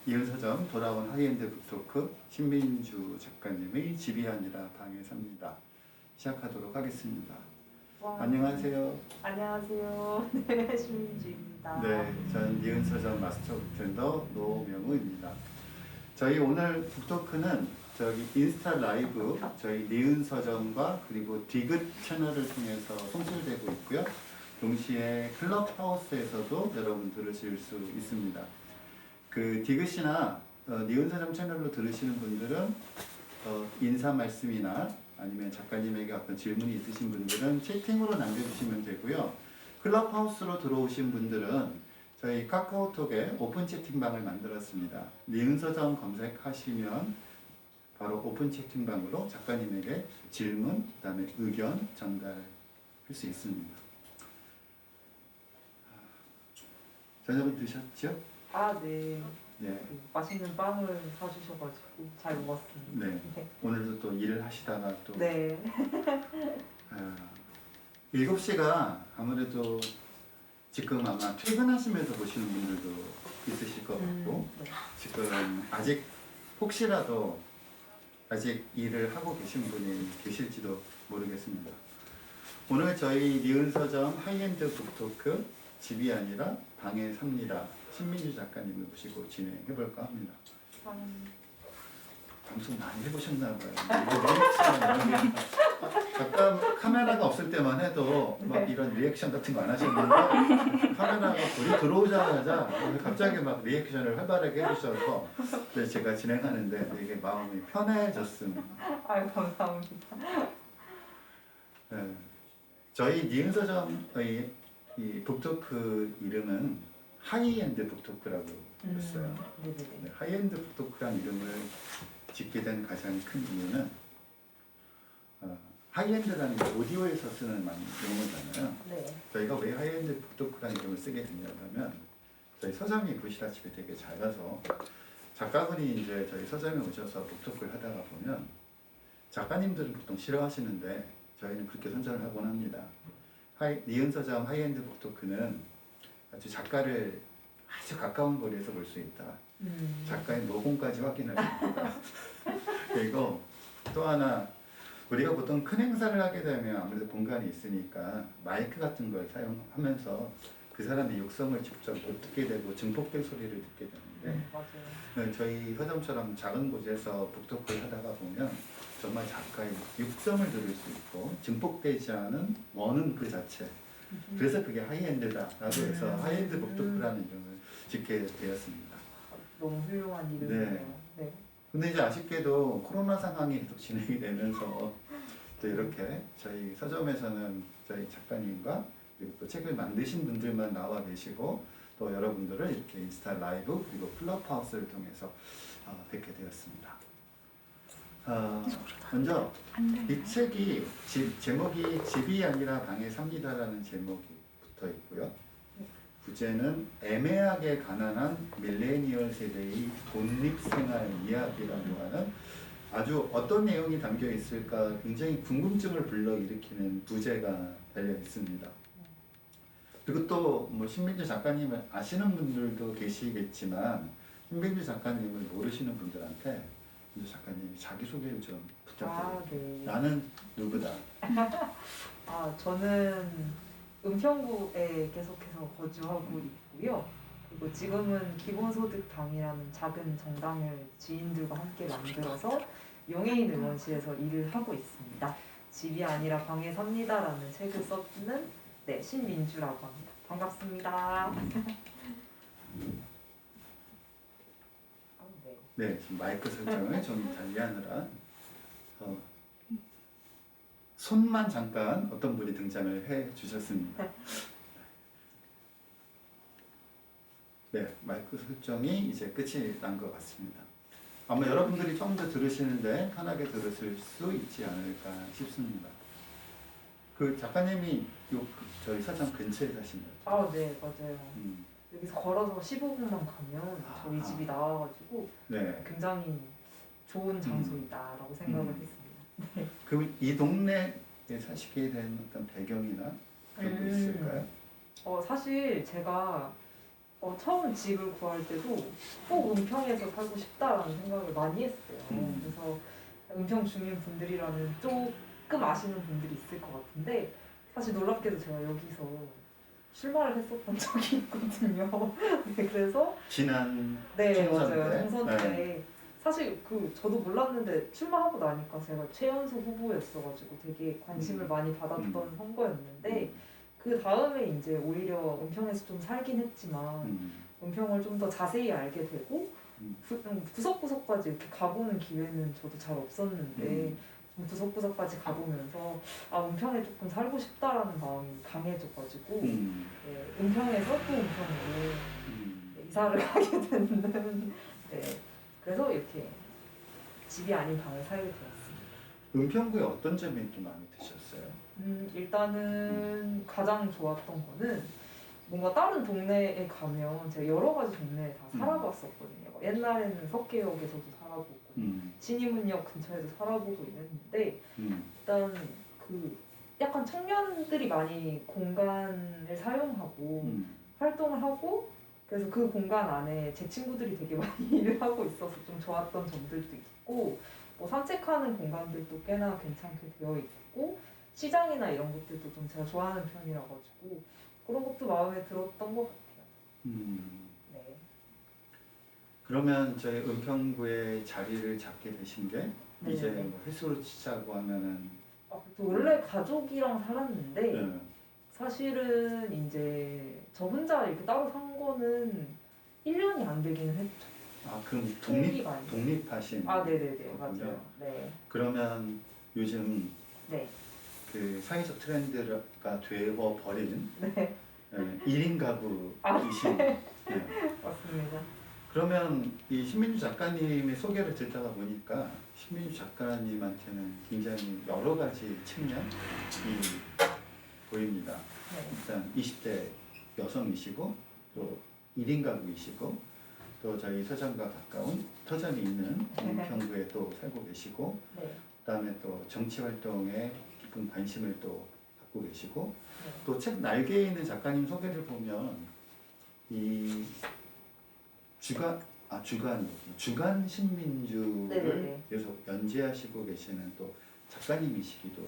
이은서점 돌아온 하이엔드 북토크 신민주 작가님의 집이 아니라 방에 삽니다. 시작하도록 하겠습니다. 와. 안녕하세요. 안녕하세요. 네, 신민주입니다. 네, 저는 이은서점 마스터 북텐더 노명우입니다. 저희 오늘 북토크는 저기 인스타 라이브 저희 니은서점과 그리고 디귿 채널을 통해서 송출되고 있고요. 동시에 클럽하우스에서도 여러분 들으실 수 있습니다. 그 디귿이나 니은서점 채널로 들으시는 분들은 인사 말씀이나 아니면 작가님에게 어떤 질문이 있으신 분들은 채팅으로 남겨주시면 되고요. 클럽하우스로 들어오신 분들은 저희 카카오톡에 오픈 채팅방을 만들었습니다. 니은서점 검색하시면 바로 오픈 채팅방으로 작가님에게 질문, 그 다음에 의견 전달할 수 있습니다. 저녁은 드셨죠? 아, 네. 네. 맛있는 빵을 사주셔가지고 잘 먹었습니다. 네. 오늘도 또 일을 하시다가 또 네. 7시가 아무래도 지금 아마 퇴근하시면서 보시는 분들도 있으실 것 같고 네. 지금 아직 혹시라도 아직 일을 하고 계신 분이 계실지도 모르겠습니다. 오늘 저희 니은서점 하이엔드 북토크 집이 아니라 방에 삽니다. 신민주 작가님을 모시고 진행해볼까 합니다. 방송 많이 해보셨나 봐요. 가끔 카메라가 없을 때만 해도 막 이런 리액션 같은 거 안 하셨는데 카메라가 불이 들어오자마자 갑자기 막 리액션을 활발하게 해주셔서 제가 진행하는데 되게 마음이 편해졌습니다. 아유, 감사합니다. 네. 저희 니은서점의 이 북토크 이름은 하이엔드 북토크라고 했어요. 네, 하이엔드 북토크라는 이름을 짓게 된 가장 큰 이유는 하이엔드라는 게 오디오에서 쓰는 용어잖아요. 네. 저희가 왜 하이엔드 북토크라는 이름을 쓰게 됐냐면 저희 서점이 보시다시피 되게 작아서 작가분이 이제 저희 서점에 오셔서 북토크를 하다가 보면 작가님들은 보통 싫어하시는데 저희는 그렇게 선전을 하곤 합니다. 니은서점 하이엔드 북토크는 아주 작가를 아주 가까운 거리에서 볼 수 있다. 작가의 모공까지 확인할 수 있다. 그리고 또 하나 우리가 보통 큰 행사를 하게 되면 아무래도 공간이 있으니까 마이크 같은 걸 사용하면서 그 사람의 육성을 직접 못 듣게 되고 증폭된 소리를 듣게 되는데 맞아요. 저희 서점처럼 작은 곳에서 북토크를 하다가 보면 정말 작가의 육성을 들을 수 있고 증폭되지 않은 원음 그 자체. 그래서 그게 하이엔드다라고 해서 하이엔드 북토크라는 이름을 짓게 되었습니다. 너무 훌륭한 이름이네요. 네. 근데 이제 아쉽게도 코로나 상황이 계속 진행이 되면서 또 이렇게 저희 서점에서는 저희 작가님과 그리고 또 책을 만드신 분들만 나와 계시고 또 여러분들을 이렇게 인스타 라이브 그리고 클럽하우스를 통해서 뵙게 되었습니다. 먼저 이 책이 제목이 집이 아니라 방에 삽니다라는 제목이 붙어 있고요. 부제는 애매하게 가난한 밀레니얼 세대의 독립생활 이야기라고 하는 아주 어떤 내용이 담겨 있을까 굉장히 궁금증을 불러일으키는 부제가 달려 있습니다. 그리고 또 뭐 신민주 작가님을 아시는 분들도 계시겠지만 신민주 작가님을 모르시는 분들한테 신민주 작가님이 자기소개를 좀 부탁드려요. 네. 나는 누구다? 저는 은평구에 계속해서 거주하고 있고요. 그리고 지금은 기본소득당이라는 작은 정당을 지인들과 함께 만들어서 용해인 의원실에서 일을 하고 있습니다. 집이 아니라 방에 삽니다라는 책을 써는 신민주라고 합니다. 반갑습니다. 네, 지금 마이크 설정을 좀 달리하느라 손만 잠깐 어떤 분이 등장을 해 주셨습니다. 네, 마이크 설정이 이제 끝이 난 것 같습니다. 아마 여러분들이 좀 더 들으시는데 편하게 들으실 수 있지 않을까 싶습니다. 그 작가님이 저희 서점 근처에 사신다고? 네, 맞아요. 여기서 걸어서 15분만 가면 저희 집이 나와가지고 네. 굉장히 좋은 장소이다라고 생각을 했습니다. 그럼 이 동네에 사시게 된 어떤 배경이나 그런 거 있을까요? 사실 제가 처음 집을 구할 때도 꼭 은평에서 살고 싶다라는 생각을 많이 했어요. 그래서 은평 주민분들이라는 조금 아시는 분들이 있을 것 같은데 사실 놀랍게도 제가 여기서 출마를 했었던 적이 있거든요. 네, 그래서 지난 네 총선 맞아요. 때? 총선 네. 때 사실 저도 몰랐는데 출마하고 나니까 제가 최연소 후보였어가지고 되게 관심을 많이 받았던 선거였는데 그 다음에 이제 오히려 은평에서 좀 살긴 했지만 은평을 좀 더 자세히 알게 되고 구석구석까지 이렇게 가보는 기회는 저도 잘 없었는데 좀 구석구석까지 가보면서 은평에 조금 살고 싶다라는 마음이 강해져가지고 네, 은평에서 또 은평으로 네, 이사를 가게 됐는 네, 그래서 이렇게 집이 아닌 방을 살게 되었습니다. 은평구에 어떤 점이 또 마음에 드셨어요? 일단은 가장 좋았던 거는 뭔가 다른 동네에 가면 제가 여러 가지 동네에 다 살아봤었거든요. 옛날에는 석계역에서도 살아보고 신의문역 근처에도 살아보고 이랬는데 일단 그 약간 청년들이 많이 공간을 사용하고 활동을 하고 그래서 그 공간 안에 제 친구들이 되게 많이 일을 하고 있어서 좀 좋았던 점들도 있고 뭐 산책하는 공간들도 꽤나 괜찮게 되어 있고 시장이나 이런 것들도 좀 제가 좋아하는 편이라 가지고 그런 것도 마음에 들었던 것 같아요. 네. 그러면 저희 은평구에 자리를 잡게 되신 게 네. 이제 뭐 횟수로 치자고 하면은 원래 가족이랑 살았는데 네. 사실은 이제 저 혼자 이렇게 따로 산 거는 1년이 안 되기는 했죠. 그럼 총기가 아니고. 독립하신 네네네 거군요. 맞아요. 네. 그러면 요즘 네. 그 사회적 트렌드가 되어버린 네. 1인 가구이신 네. 네. 맞습니다. 그러면 이 신민주 작가님의 소개를 듣다가 보니까 신민주 작가님한테는 굉장히 여러 가지 측면이 보입니다. 네. 일단 20대 여성이시고 또 1인 가구이시고 또 저희 서점과 가까운 서점이 있는 은평구에 또 살고 계시고 네. 그다음에 또 정치 활동에 깊은 관심을 또 갖고 계시고 네. 또 책 날개에 있는 작가님 소개를 보면 이 주간 신민주를 네네네. 계속 연재하시고 계시는 또 작가님이시기도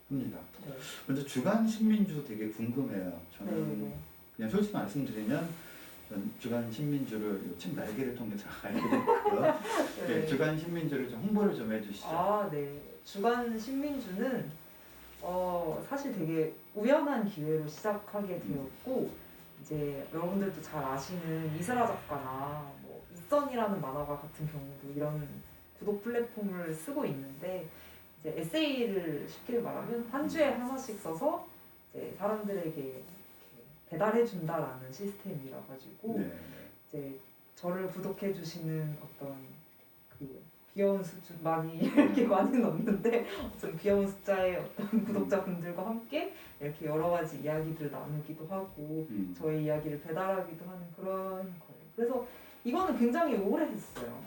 합니다. 네. 먼저 주간 신민주 되게 궁금해요. 저는 네네. 그냥 솔직히 말씀드리면 전 주간 신민주를 이 책 날개를 통해서 알게 됐고요. 네, 주간 신민주를 좀 홍보를 좀 해주시죠. 네. 주간 신민주는 사실 되게 우연한 기회로 시작하게 되었고 이제 여러분들도 잘 아시는 이슬아 작가나 뭐 이선이라는 만화가 같은 경우도 이런 구독 플랫폼을 쓰고 있는데 이제 에세이를 쉽게 말하면 한 주에 하나씩 써서 이제 사람들에게 이렇게 배달해 준다라는 시스템이라 가지고 네. 이제 저를 구독해 주시는 어떤 그 귀여운 숫자 많이 이렇게 많이는 없는데 어떤 귀여운 숫자의 어떤 구독자분들과 함께 이렇게 여러 가지 이야기들 나누기도 하고 저의 이야기를 배달하기도 하는 그런 거예요. 그래서 이거는 굉장히 오래 했어요.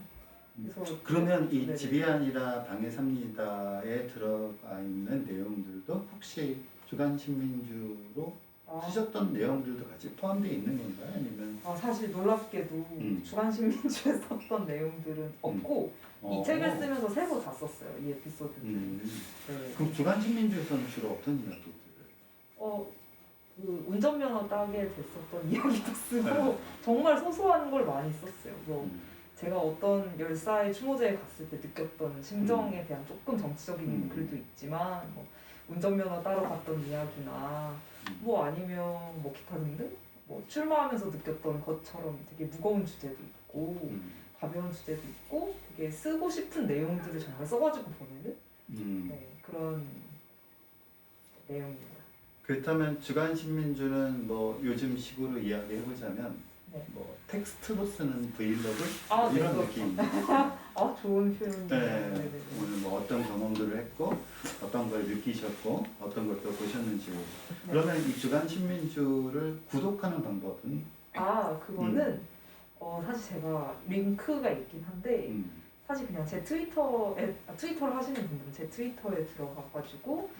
그래서 그러면 이 네네. 집이 아니라 방에 삽니다에 들어가 있는 내용들도 혹시 주간 신민주로 쓰셨던 내용들도 같이 포함되어 있는 건가요? 아니면 사실 놀랍게도 주간 신민주에 썼던 내용들은 없고 이 책을 쓰면서 세 번 다 썼어요. 이 에피소드를. 네. 그럼 주간 신민주에서는 주로 어떤 이야기들을? 그 운전면허 따게 됐었던 이야기도 쓰고 네. 정말 소소한 걸 많이 썼어요. 뭐 제가 어떤 열사의 추모제에 갔을 때 느꼈던 심정에 대한 조금 정치적인 글도 있지만 뭐 운전면허 따러 갔던 이야기나 뭐 아니면 뭐 기타 등등 뭐 출마하면서 느꼈던 것처럼 되게 무거운 주제도 있고 가벼운 주제도 있고 되게 쓰고 싶은 내용들을 정말 써가지고 보내는 네, 그런 내용입니다. 그렇다면 주간 신민주는 뭐 요즘 식으로 이야기해보자면 네. 뭐 텍스트로 쓰는 브이로그 네, 이런 그렇죠. 느낌입니다. 좋은 표현이네요. 네. 오늘 뭐 어떤 경험들을 했고 어떤 걸 느끼셨고 어떤 걸 또 보셨는지 그러면 이 주간 신민주를 구독하는 방법은? 그거는 사실 제가 링크가 있긴 한데 사실 그냥 제 트위터를 하시는 분들은 제 트위터에 들어가가지고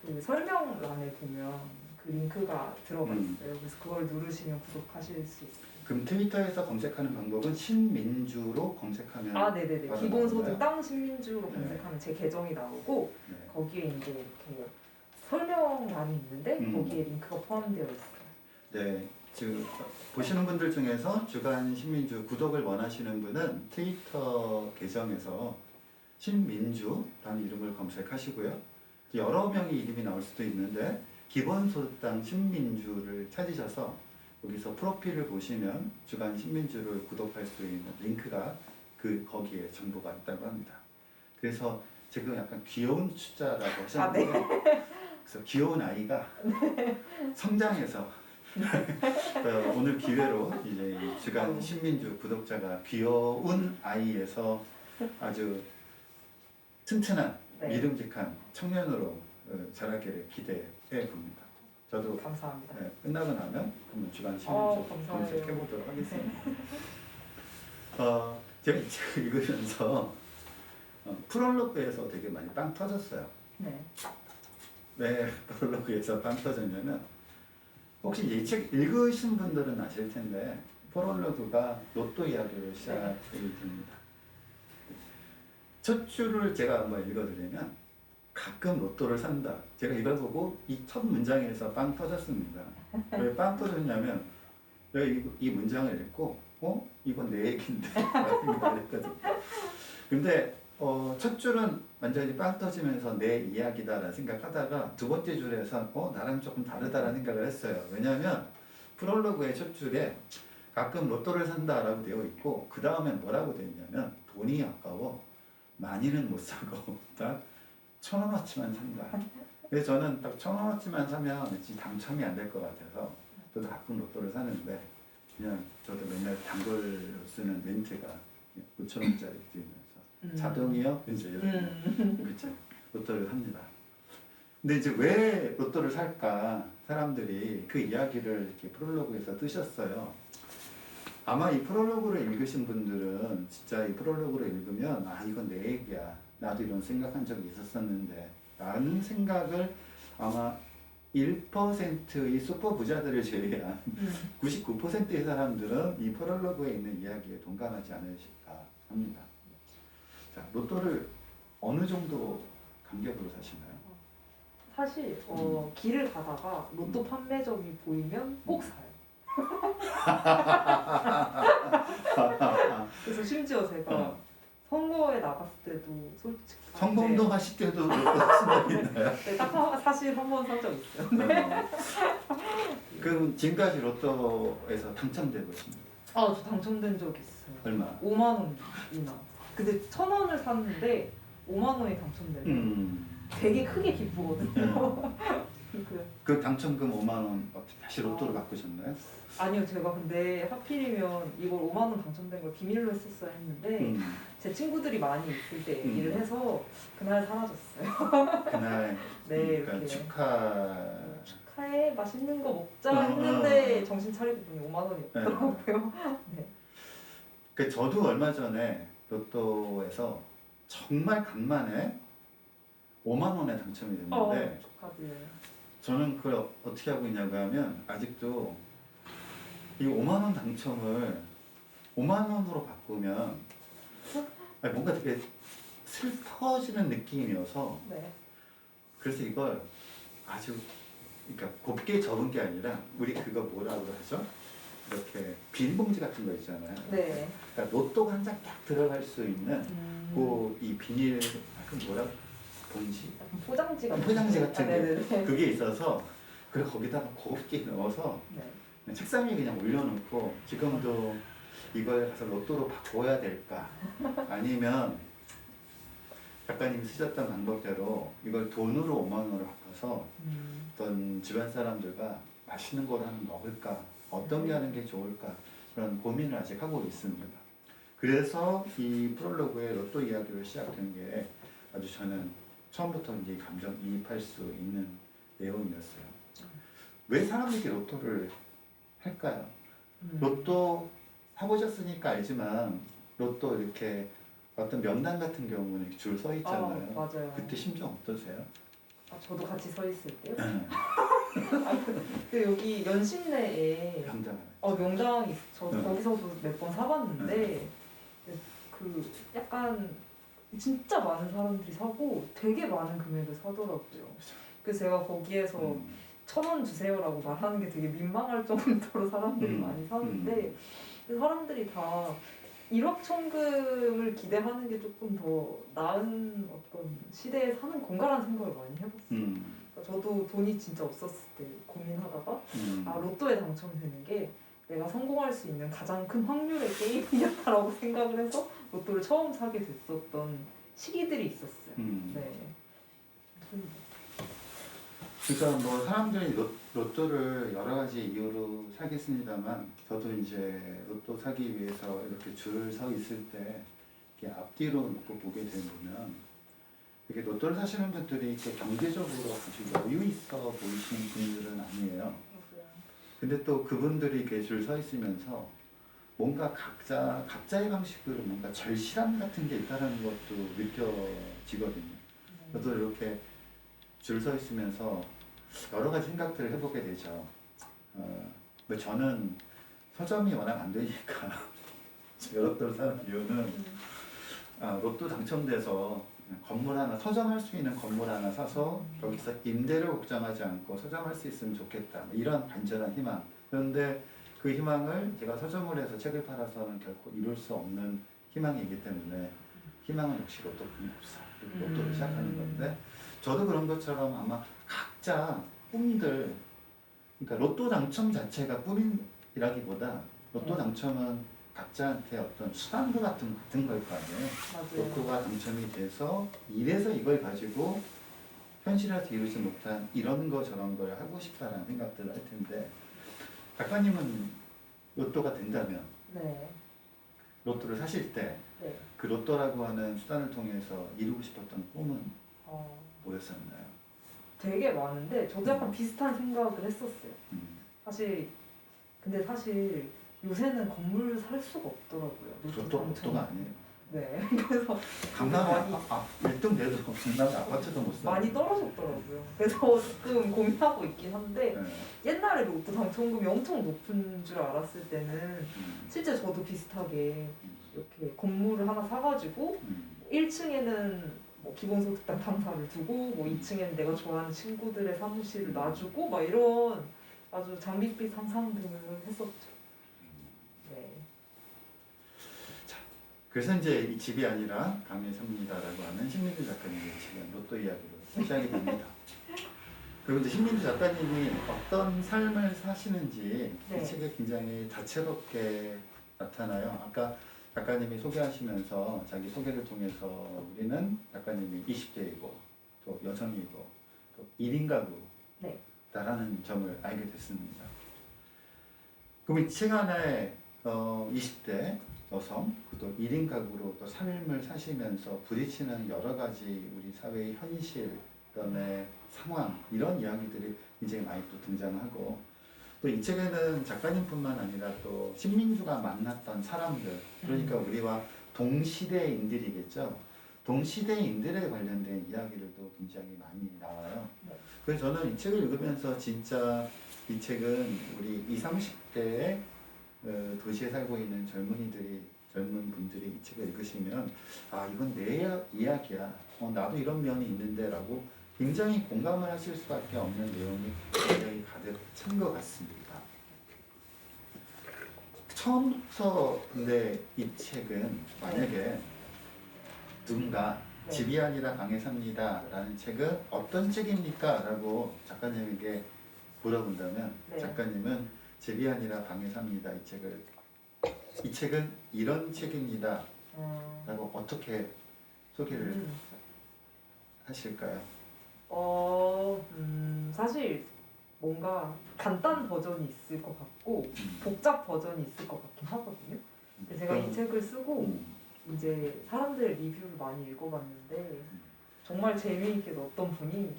그 설명란에 보면 그 링크가 들어가 있어요. 그래서 그걸 누르시면 구독하실 수 있어요. 그럼 트위터에서 검색하는 방법은 신민주로 검색하면 아, 네네네. 바로 기본소득 나오나요? 땅 신민주로 네. 검색하면 제 계정이 나오고 네. 거기에 이제 이렇게 설명란이 있는데 거기에 링크가 포함되어 있어요. 네, 지금 보시는 분들 중에서 주간 신민주 구독을 원하시는 분은 트위터 계정에서 신민주라는 이름을 검색하시고요. 여러 명의 이름이 나올 수도 있는데 기본소득당 신민주를 찾으셔서 여기서 프로필을 보시면 주간 신민주를 구독할 수 있는 링크가 거기에 정보가 있다고 합니다. 그래서 지금 약간 귀여운 숫자라고 하셨는데 그래서 귀여운 아이가 성장해서 오늘 기회로 이제 이 주간 신민주 구독자가 귀여운 아이에서 아주 튼튼한 네. 믿음직한 청년으로 자라기를 기대해 봅니다. 저도 감사합니다. 끝나고 나면 한번 주간 신민주 감사해요. 검색해 보도록 하겠습니다. 제가 이 책을 읽으면서 프롤로그에서 되게 많이 빵 터졌어요. 네. 왜 프롤로그에서 빵 터졌냐면 혹시 이 책 읽으신 분들은 아실 텐데 프롤로그가 로또 이야기로 시작이 됩니다. 첫 줄을 제가 한번 읽어드리면 가끔 로또를 산다. 제가 이걸 보고 이 첫 문장에서 빵 터졌습니다. 왜 빵 터졌냐면 내가 이 문장을 읽고 이건 내 얘기인데 라고 생각을 했거든요. 근데 첫 줄은 완전히 빵 터지면서 내 이야기다라는 생각하다가 두 번째 줄에서 나랑 조금 다르다라는 생각을 했어요. 왜냐하면 프롤로그의 첫 줄에 가끔 로또를 산다라고 되어 있고 그 다음에 뭐라고 되어 있냐면 돈이 아까워 많이는 못 사고 딱 1,000원어치만 산다. 그래서 저는 딱 1,000원어치만 사면 왠지 당첨이 안 될 것 같아서 저도 가끔 로또를 사는데 그냥 저도 맨날 단골 쓰는 렌트가 5,000원짜리 뛰면서 자동이요? 이제 이런 그렇죠. 로또를 삽니다. 근데 이제 왜 로또를 살까? 사람들이 그 이야기를 이렇게 프롤로그에서 뜨셨어요. 아마 이 프롤로그를 읽으신 분들은 진짜 이 프롤로그를 읽으면 이건 내 얘기야. 나도 이런 생각한 적이 있었었는데 라는 생각을 아마 1%의 슈퍼 부자들을 제외한 99%의 사람들은 이 프롤로그에 있는 이야기에 동감하지 않으실까 합니다. 자, 로또를 어느 정도 간격으로 사시나요? 사실 길을 가다가 로또 판매점이 보이면 꼭 사요. 그래서 심지어 제가 선거에 나갔을 때도 솔직히 성공도 하실 때도 로또 사신 적 있나요? 네, 딱 사실 한 번 산 적 있어요. 그럼 지금까지 로또에서 당첨돼 보십니까? 저 당첨된 적 있어요. 얼마? 5만 원이나. 근데 1,000원을 샀는데 5만 원이 당첨되면 되게 크게 기쁘거든요. 그 당첨금 5만 원 어떻게 다시 로또로 바꾸셨나요? 아니요, 제가 근데 하필이면 이걸 5만 원 당첨된 걸 비밀로 했었어야 했는데 제 친구들이 많이 있을 때 얘기를 해서 그날 사라졌어요. 그날 네, 그러니까 이렇게 축하해 맛있는 거 먹자 했는데 정신 차리고 보니 5만 원이었더라고요. 네. 그 저도 얼마 전에 로또에서 정말 간만에 5만 원에 당첨이 됐는데 축하드려요. 저는 그걸 어떻게 하고 있냐고 하면 아직도 이 5만 원 당첨을 5만 원으로 바꾸면 뭔가 되게 슬퍼지는 느낌이어서 네. 그래서 이걸 아주 그러니까 곱게 접은 게 아니라 우리 그거 뭐라고 하죠? 이렇게 비닐봉지 같은 거 있잖아요. 네. 그러니까 로또가 한 장 딱 들어갈 수 있는 이 비닐 뭐라 봉지? 포장지 같은 포장지 같은 게 네네네. 그게 있어서 그걸 거기다가 곱게 넣어서 네. 책상 위에 그냥 올려놓고 지금도 이걸 가서 로또로 바꿔야 될까? 아니면 작가님이 쓰셨던 방법대로 이걸 돈으로 5만 원으로 바꿔서 어떤 주변 사람들과 맛있는 걸 하나 먹을까? 어떤 게 하는 게 좋을까? 그런 고민을 아직 하고 있습니다. 그래서 이 프롤로그의 로또 이야기로 시작된 게 아주 저는 처음부터 이제 감정이입할 수 있는 내용이었어요. 왜 사람들이 로또를 할까요? 로또 사보셨으니까 알지만 로또 이렇게 어떤 명단 같은 경우는 줄 서 있잖아요. 맞아요. 그때 심정 어떠세요? 저도 같이 서 있을 때요? 그 여기 연신내에 당장. 명당이 저도 네. 거기서도 몇 번 사봤는데 그 약간 진짜 많은 사람들이 사고 되게 많은 금액을 사더라고요. 그래서 제가 거기에서 1,000원 주세요라고 말하는 게 되게 민망할 정도로 사람들이 많이 사는데 사람들이 다 일확천금을 기대하는 게 조금 더 나은 어떤 시대에 사는 건가라는 생각을 많이 해봤어요. 저도 돈이 진짜 없었을 때 고민하다가 로또에 당첨되는 게 내가 성공할 수 있는 가장 큰 확률의 게임이었다라고 생각을 해서 로또를 처음 사게 됐었던 시기들이 있었어요. 네. 그러니까 뭐 사람들이 로또를 여러 가지 이유로 사겠습니다만 저도 이제 로또 사기 위해서 이렇게 줄 서 있을 때 이렇게 앞뒤로 놓고 보게 되면 이렇게 로또를 사시는 분들이 이렇게 경제적으로 아주 여유 있어 보이시는 분들은 아니에요. 근데 또 그분들이 이렇게 줄 서 있으면서 뭔가 각자의 방식으로 뭔가 절실함 같은 게 있다는 것도 느껴지거든요. 저도 이렇게 줄 서 있으면서 여러 가지 생각들을 해보게 되죠. 뭐 저는 서점이 워낙 안 되니까 로또를 사는 이유는 로또 당첨돼서 건물 하나, 서점할 수 있는 건물 하나 사서 여기서 임대를 걱정하지 않고 서점할 수 있으면 좋겠다. 이런 간절한 희망. 그런데 그 희망을 제가 서점을 해서 책을 팔아서는 결코 이룰 수 없는 희망이기 때문에 희망은 역시 로또뿐이 없어. 로또를 시작하는 건데 저도 그런 것처럼 아마 각자 꿈들, 그러니까 로또 당첨 자체가 꿈이라기보다 로또 당첨은 각자한테 어떤 수단과 같은 걸 거 아니에요. 맞아요. 로또가 당첨이 돼서 이래서 이걸 가지고 현실에서 이루지 못한 이런 거 저런 걸 하고 싶다라는 생각들을 할 텐데 작가님은 로또가 된다면 네. 로또를 사실 때 네. 그 로또라고 하는 수단을 통해서 이루고 싶었던 꿈은 뭐였었나요? 되게 많은데 저도 약간 비슷한 생각을 했었어요. 근데 사실 요새는 건물을 살 수가 없더라고요. 로또가 아니에요. 네. 그래서 강남에 1등 돼도 강남에 아파트도 못 사. 많이 떨어졌더라고요. 그래서 조금 고민하고 있긴 한데 옛날에 로또 당첨금이 엄청 높은 줄 알았을 때는 실제 저도 비슷하게 이렇게 건물을 하나 사가지고 1층에는 뭐 기본소득당 당사를 두고 뭐 2층에는 내가 좋아하는 친구들의 사무실을 놔주고 막 이런 아주 장밋빛 상상들을 했었죠. 네. 그래서 이제 이 집이 아니라 강의 삽니다라고 하는 신민주 작가님의 지금 로또 이야기로 시작이 됩니다. 그리고 이제 신민주 작가님이 어떤 삶을 사시는지 네. 이 책에 굉장히 다채롭게 나타나요. 아까 작가님이 소개하시면서 자기 소개를 통해서 우리는 작가님이 20대이고 또 여성이고 또 1인 가구다라는 점을 알게 됐습니다. 그럼 이 책 하나에 20대 여성, 또 1인 가구로 또 삶을 사시면서 부딪히는 여러 가지 우리 사회의 현실, 그다음에 상황 이런 이야기들이 굉장히 많이 또 등장하고 또 이 책에는 작가님뿐만 아니라 또 신민주가 만났던 사람들, 그러니까 우리와 동시대인들이겠죠. 동시대인들에 관련된 이야기들도 굉장히 많이 나와요. 그래서 저는 이 책을 읽으면서 진짜 이 책은 우리 20, 30대의 도시에 살고 있는 젊은 분들이 이 책을 읽으시면 아 이건 내 이야기야. 나도 이런 면이 있는데 라고 굉장히 공감을 하실 수밖에 없는 내용이 굉장히 가득 찬 것 같습니다. 처음부터 근데 이 책은 만약에 누군가 집이 아니라 방에 삽니다 라는 책은 어떤 책입니까? 라고 작가님에게 물어본다면 작가님은 집이 아니라 방에 삽니다 이 책은 이런 책입니다 라고 어떻게 소개를 하실까요? 사실 뭔가 간단 버전이 있을 것 같고 복잡 버전이 있을 것 같긴 하거든요. 근데 제가 이 책을 쓰고 이제 사람들 리뷰를 많이 읽어봤는데 정말 재미있게도 어떤 분이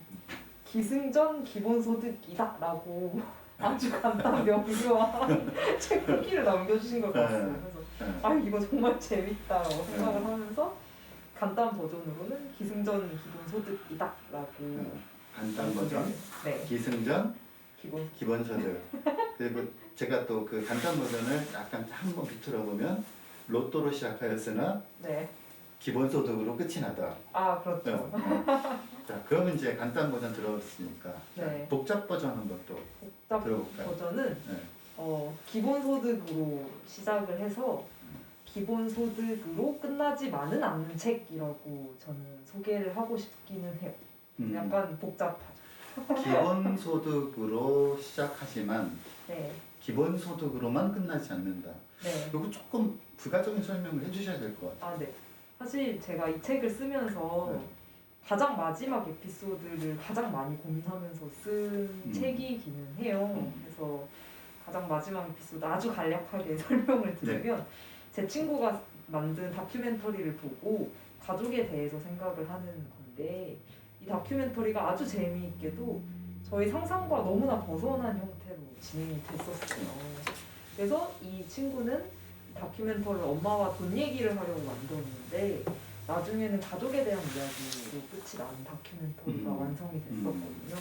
기승전 기본소득이다 라고 아주 간단 명료한 책 후기를 남겨주신 걸 봤어요. 그래서 이거 정말 재밌다라고 생각을 하면서 간단 버전으로는 기승전 기본소득이다 라고 간단 버전, 네. 기승전 기본소득. 그리고 제가 또 그 간단 버전을 약간 한번 비틀어 보면 로또로 시작하였으나 네. 기본소득으로 끝이 나다. 아 그렇죠. 자, 그러면 이제 간단 버전 들어봤으니까 네. 복잡 버전 한번 또 복잡 들어볼까요? 버전은 네. 기본소득으로 시작을 해서 기본소득으로 끝나지만은 않는 책이라고 저는 소개를 하고 싶기는 해요. 약간 복잡하죠. 기본소득으로 시작하지만 네. 기본소득으로만 끝나지 않는다. 네. 이거 조금 부가적인 설명을 해주셔야 될 것 같아요. 아 네. 사실 제가 이 책을 쓰면서 네. 가장 마지막 에피소드를 가장 많이 고민하면서 쓴 책이기는 해요. 그래서 가장 마지막 에피소드 아주 간략하게 설명을 드리면 제 친구가 만든 다큐멘터리를 보고 가족에 대해서 생각을 하는 건데 이 다큐멘터리가 아주 재미있게도 저희 상상과 너무나 벗어난 형태로 진행이 됐었어요. 그래서 이 친구는 다큐멘터리를 엄마와 돈 얘기를 하려고 만들었는데 나중에는 가족에 대한 이야기로 끝이 나는 다큐멘터리가 완성이 됐었거든요.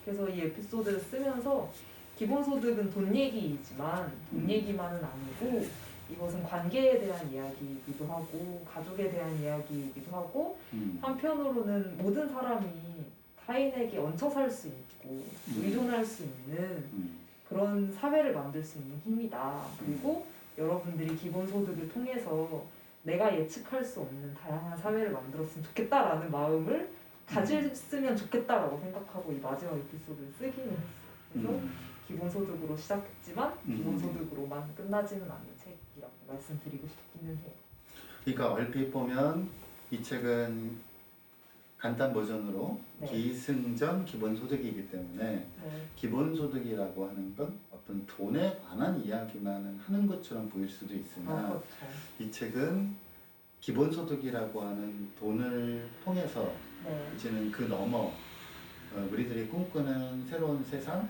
그래서 이 에피소드를 쓰면서 기본소득은 돈 얘기이지만 돈 얘기만은 아니고 이것은 관계에 대한 이야기이기도 하고 가족에 대한 이야기이기도 하고 한편으로는 모든 사람이 타인에게 얹혀 살 수 있고 의존할 수 있는 그런 사회를 만들 수 있는 힘이다. 그리고 여러분들이 기본소득을 통해서 내가 예측할 수 없는 다양한 사회를 만들었으면 좋겠다라는 마음을 가졌으면 좋겠다라고 생각하고 이 마지막 에피소드를 쓰기는 했어요. 그래서 기본소득으로 시작했지만 기본소득으로만 끝나지는 않는 책이라고 말씀드리고 싶기는 해요. 그러니까 얼핏 보면 이 책은 간단 버전으로 네. 기승전 기본소득이기 때문에 네. 기본소득이라고 하는 건 어떤 돈에 관한 이야기만 하는 것처럼 보일 수도 있으나 그렇죠. 이 책은 기본소득이라고 하는 돈을 통해서 네. 이제는 그 너머 우리들이 꿈꾸는 새로운 세상,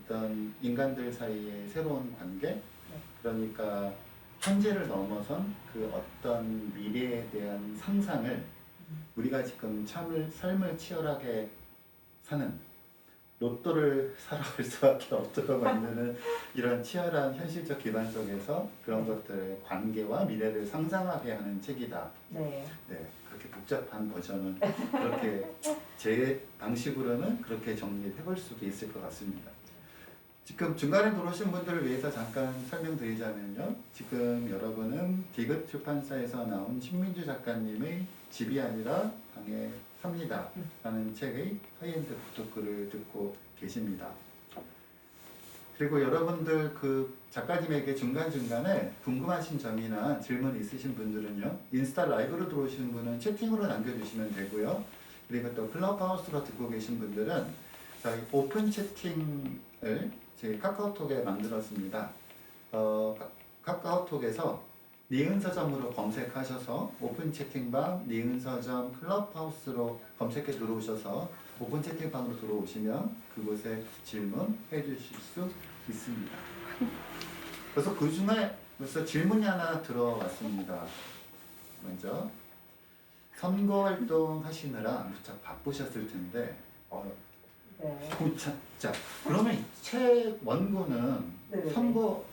어떤 인간들 사이의 새로운 관계, 그러니까 현재를 넘어선 그 어떤 미래에 대한 상상을 우리가 지금 삶을 치열하게 사는 로또를 사러 갈 수밖에 없도록 만드는 이런 치열한 현실적 기반 속에서 그런 것들의 관계와 미래를 상상하게 하는 책이다. 네. 네, 그렇게 복잡한 버전은 그렇게 제 방식으로는 그렇게 정리해 볼 수도 있을 것 같습니다. 지금 중간에 들어오신 분들을 위해서 잠깐 설명드리자면요. 지금 여러분은 디귿 출판사에서 나온 신민주 작가님의 집이 아니라 방에 삽니다 라는 책의 하이엔드 북토크를 듣고 계십니다. 그리고 여러분들 그 작가님에게 중간중간에 궁금하신 점이나 질문 있으신 분들은요. 인스타 라이브로 들어오시는 분은 채팅으로 남겨주시면 되고요. 그리고 또 클럽하우스로 듣고 계신 분들은 저희 오픈 채팅을 제 카카오톡에 만들었습니다. 카카오톡에서 니은서점으로 검색하셔서 오픈 채팅방 니은서점 클럽하우스로 검색해 들어오셔서 오픈 채팅방으로 들어오시면 그곳에 질문 해주실 수 있습니다. 그래서 그 중에 벌써 질문이 하나 들어왔습니다. 먼저 선거활동 하시느라 무척 바쁘셨을 텐데 네. 자, 그러면 이 책 원고는 네네네. 선거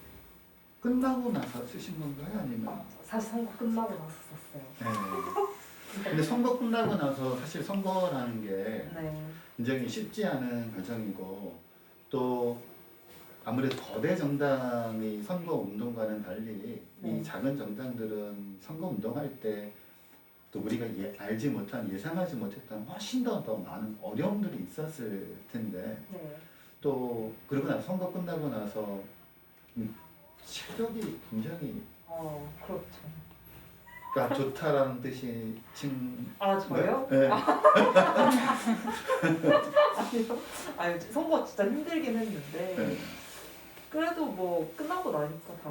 끝나고 나서 쓰신 건가요? 아니면? 사실 선거 끝나고 나서 썼어요. 네. 근데 선거 끝나고 나서 사실 선거라는 게 네. 굉장히 쉽지 않은 과정이고 또 아무래도 거대 정당의 선거 운동과는 달리 이 작은 정당들은 선거 운동할 때 또 우리가 알지 못한 예상하지 못했던 훨씬 더 많은 어려움들이 있었을 텐데 네. 또 그러고 나서 선거 끝나고 나서 체력이 굉장히 그렇죠. 좋다라는 뜻이 아 저요? 네. 아니 선거 진짜 힘들긴 했는데 네. 그래도 뭐 끝나고 나니까 다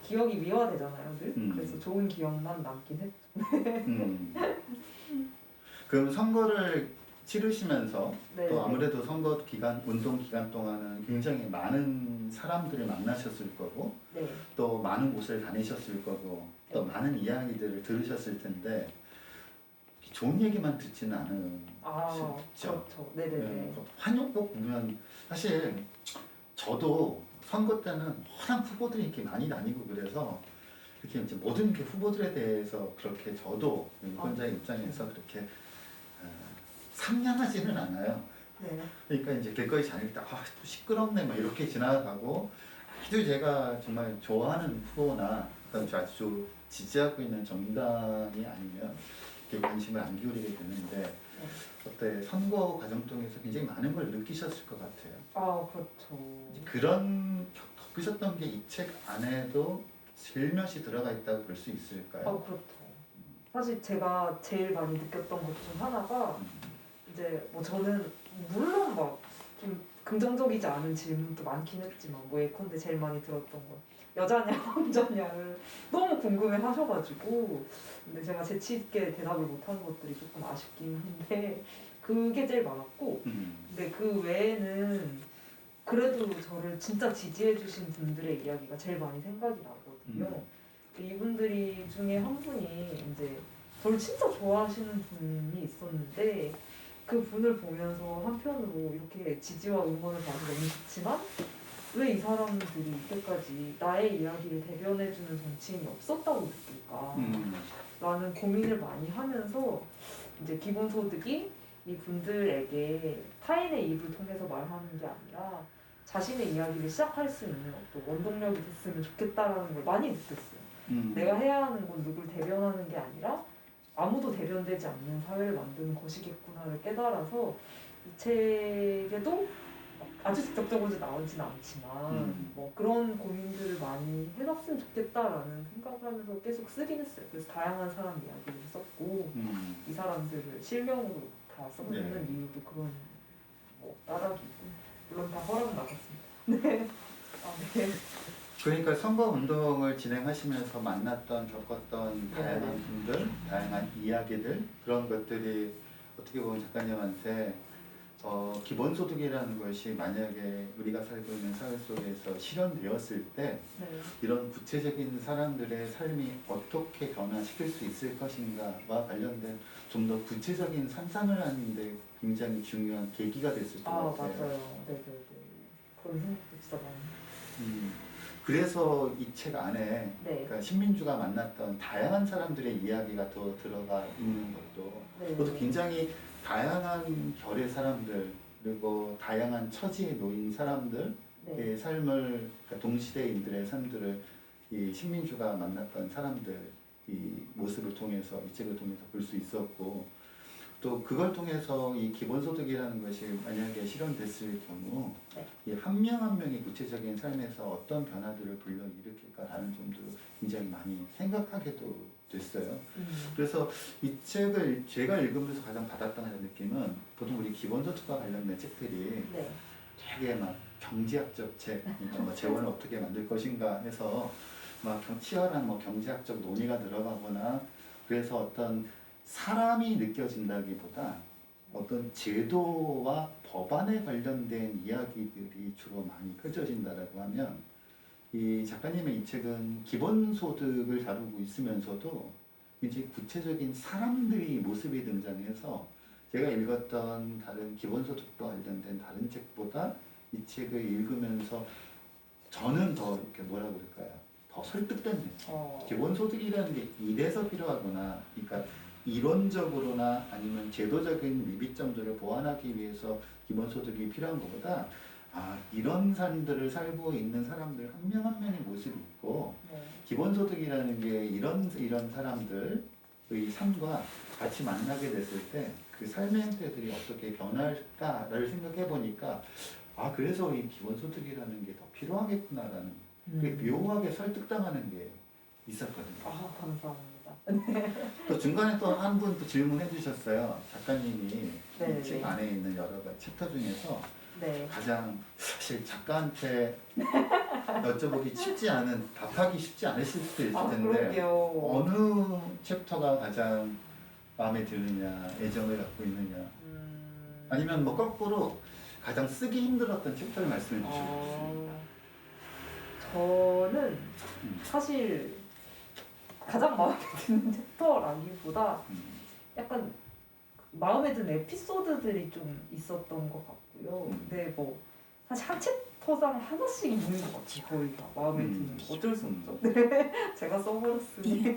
기억이 미화되잖아요, 늘. 그래서 좋은 기억만 남긴 했죠. 그럼 선거를 치르시면서 네. 또 아무래도 선거 기간, 운동 기간 동안은 굉장히 많은 사람들을 만나셨을 거고 네. 또 많은 곳을 다니셨을 거고 또 많은 이야기들을 들으셨을 텐데 좋은 얘기만 듣지는 않은 아, 쉽죠. 그렇죠. 네네네. 환영곡 보면 사실 저도 선거 때는 워낙 후보들이 이렇게 많이 다니고 그래서 이렇게 이제 모든 그 후보들에 대해서 그렇게 저도 유권자의 입장에서 그렇게 상냥하지는 않아요. 네. 그러니까 이제 길거리 다닐 때 또 시끄럽네 막 이렇게 지나가고 아주 제가 정말 좋아하는 후보나 어떤 아주 지지하고 있는 정당이 아니면 이렇게 관심을 안 기울이게 되는데 어때 선거 과정 통해서 굉장히 많은 걸 느끼셨을 것 같아요. 아, 그렇죠. 그런 겪으셨던 게 이 책 안에도 슬며시 들어가 있다고 볼 수 있을까요? 아, 그렇죠. 사실 제가 제일 많이 느꼈던 것 중 하나가 이제 뭐 저는 물론 막 좀 긍정적이지 않은 질문도 많긴 했지만 뭐 예컨대 제일 많이 들었던 건 여자냐 남자냐를 너무 궁금해 하셔가지고 근데 제가 재치 있게 대답을 못하는 것들이 조금 아쉽긴 한데 그게 제일 많았고 근데 그 외에는 그래도 저를 진짜 지지해 주신 분들의 이야기가 제일 많이 생각이 나거든요. 이분들이 중에 한 분이 이제 저를 진짜 좋아하시는 분이 있었는데 그 분을 보면서 한편으로 이렇게 지지와 응원을 받아서 너무 좋지만 왜 이 사람들이 이때까지 나의 이야기를 대변해주는 정치인이 없었다고 느낄까 라는 고민을 많이 하면서 이제 기본소득이 이 분들에게 타인의 입을 통해서 말하는 게 아니라 자신의 이야기를 시작할 수 있는 어떤 원동력이 됐으면 좋겠다라는 걸 많이 느꼈어요. 내가 해야 하는 건 누굴 대변하는 게 아니라 아무도 대변되지 않는 사회를 만드는 것이겠구나를 깨달아서 이 책에도 아주 직접적으로 나오진 않지만 뭐 그런 고민들을 많이 해봤으면 좋겠다라는 생각을 하면서 계속 쓰긴 했어요. 그래서 다양한 사람 이야기를 썼고 이 사람들을 실명으로 다 써놓는 이유도 그런 뭐 따라기고 물론 다 허락 나갔습니다. 네. 아, 네. 그러니까 선거 운동을 진행하시면서 만났던 겪었던 다양한 분들, 다양한 이야기들 그런 것들이 어떻게 보면 작가님한테 기본소득이라는 것이 만약에 우리가 살고 있는 사회 속에서 실현되었을 때 이런 구체적인 사람들의 삶이 어떻게 변화시킬 수 있을 것인가와 관련된 좀 더 구체적인 상상을 하는데 굉장히 중요한 계기가 됐을 것 같아요. 맞아요. 네네네. 그런 생각도 진짜 많이. 그래서 이 책 안에 네. 그러니까 신민주가 만났던 다양한 사람들의 이야기가 더 들어가 있는 것도 그것도 굉장히 다양한 결의 사람들 그리고 다양한 처지에 놓인 사람들의 삶을 그러니까 동시대인들의 삶들을 이 신민주가 만났던 사람들 이 모습을 통해서 이 책을 통해서 볼 수 있었고 또 그걸 통해서 이 기본소득이라는 것이 만약에 실현됐을 경우 이 한 명 한 명의 구체적인 삶에서 어떤 변화들을 불러일으킬까라는 점도 굉장히 많이 생각하게도 됐어요. 그래서 이 책을 제가 읽으면서 가장 받았던 느낌은 보통 우리 기본소득과 관련된 책들이 되게 막 경제학적 책, 그러니까 뭐 재원을 어떻게 만들 것인가 해서 막 치열한 뭐 경제학적 논의가 들어가거나 그래서 어떤 사람이 느껴진다기보다 어떤 제도와 법안에 관련된 이야기들이 주로 많이 펼쳐진다라고 하면 이 작가님의 이 책은 기본소득을 다루고 있으면서도 이제 구체적인 사람들이 모습이 등장해서 제가 읽었던 다른 기본소득과 관련된 다른 책보다 이 책을 읽으면서 저는 더 이렇게 뭐라 그럴까요? 더 설득된 느낌. 기본소득이라는 게 이래서 필요하구나. 그러니까 이론적으로나 아니면 제도적인 미비점들을 보완하기 위해서 기본소득이 필요한 것보다 이런 삶들을 살고 있는 사람들 한 명 한 명의 모습이 있고 기본소득이라는 게 이런 사람들의 삶과 같이 만나게 됐을 때 그 삶의 형태들이 어떻게 변할까를 생각해 보니까 그래서 이 기본소득이라는 게 더 필요하겠구나라는 묘하게 설득당하는 게 있었거든요. 감사합니다. 또 중간에 또 한 분 또 질문해 주셨어요. 작가님이 이 책 안에 있는 여러 가지 챕터 중에서 가장 사실 작가한테 여쭤보기 쉽지 않은 답하기 쉽지 않으실 수도 있을 텐데 어느 챕터가 가장 마음에 드느냐 애정을 갖고 있느냐 아니면 뭐 거꾸로 가장 쓰기 힘들었던 챕터를 말씀해 주시면 저는 사실 가장 마음에 드는 챕터라기보다 약간 마음에 드는 에피소드들이 좀 있었던 것 같고요. 근데 뭐 사실 한 챕터당 하나씩 있는 것 같아요. 거의 다 마음에 드는 어쩔 수 없죠. 네, 제가 써버렸으니.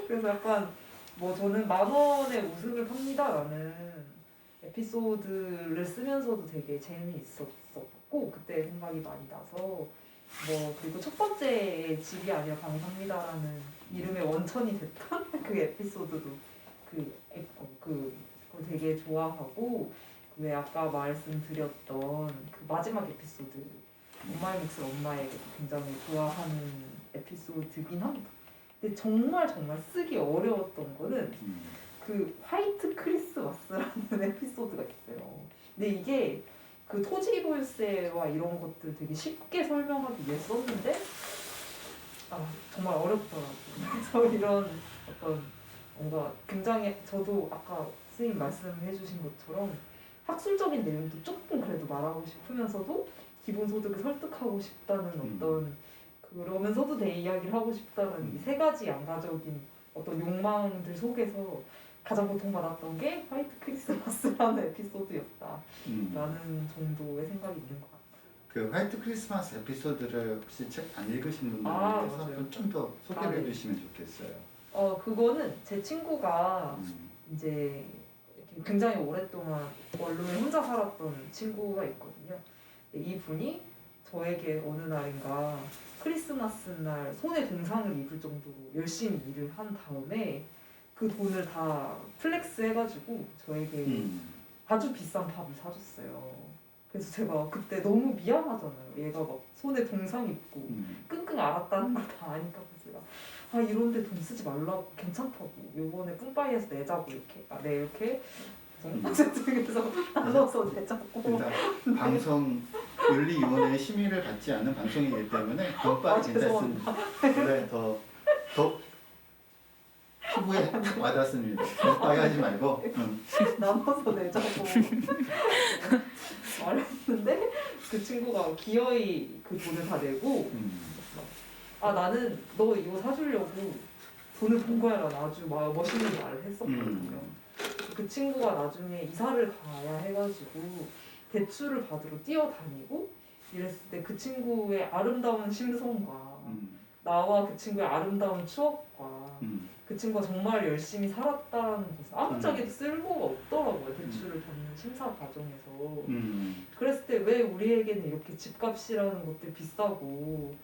그래서 약간 뭐 저는 10,000원에 웃음을 팝니다라는 에피소드를 쓰면서도 되게 재미있었고 그때 생각이 많이 나서 뭐 그리고 첫 번째 집이 아니라 방사입니다라는 이름의 원천이 됐던 그 에피소드도 그걸 되게 좋아하고 왜 아까 말씀드렸던 그 마지막 에피소드 엄마의 몫을 엄마에게도 굉장히 좋아하는 에피소드긴 합니다. 근데 정말 쓰기 어려웠던 거는 그 화이트 크리스마스라는 에피소드가 있어요. 근데 이게 그 토지 보유세와 이런 것들 되게 쉽게 설명하기 위해 썼는데 정말 어렵더라고요. 그래서 이런 어떤 뭔가 굉장히 저도 아까 선생님 말씀해주신 것처럼 학술적인 내용도 조금 그래도 말하고 싶으면서도 기본소득을 설득하고 싶다는 어떤 그러면서도 내 이야기를 하고 싶다는 이 세 가지 양가적인 어떤 욕망들 속에서 가장 고통받았던 게 화이트 크리스마스라는 에피소드였다라는 정도의 생각이 있는 것 같아요. 그 화이트 크리스마스 에피소드를 혹시 책 안 읽으신 분들 위해서 좀 더 소개해 주시면 좋겠어요. 그거는 제 친구가 이제 굉장히 오랫동안 원룸에 혼자 살았던 친구가 있거든요. 이분이 저에게 어느 날인가 크리스마스 날 손에 동상을 입을 정도로 열심히 일을 한 다음에 그 돈을 다 플렉스 해가지고 저에게 아주 비싼 밥을 사줬어요. 그래서 제가 그때 너무 미안하잖아요. 얘가 막 손에 동상 입고 끙끙 앓았다는 걸 다 아니까 제가 이런데 돈 쓰지 말라고 괜찮다고 요번에 뿜빠이에서 내자고 이렇게 그래서 나눠서 내자고 방송 윤리위원회의 심의를 받지 않는 방송이기 때문에 뿜빠이 괜찮습니다. 그래 더 피부에 딱 와닿습니다. 뿜빠이 하지 말고 나눠서 내자고 말했는데 그 친구가 기어이 그 돈을 다 내고 나는 너 이거 사주려고 돈을 번 거야 라는 아주 멋있는 말을 했었거든요. 그 친구가 나중에 이사를 가야 해가지고 대출을 받으러 뛰어다니고 이랬을 때 그 친구의 아름다운 심성과 나와 그 친구의 아름다운 추억과 그 친구가 정말 열심히 살았다는 것을 아무짝에도 쓸모가 없더라고요. 대출을 받는 심사 과정에서. 그랬을 때 왜 우리에게는 이렇게 집값이라는 것들 비싸고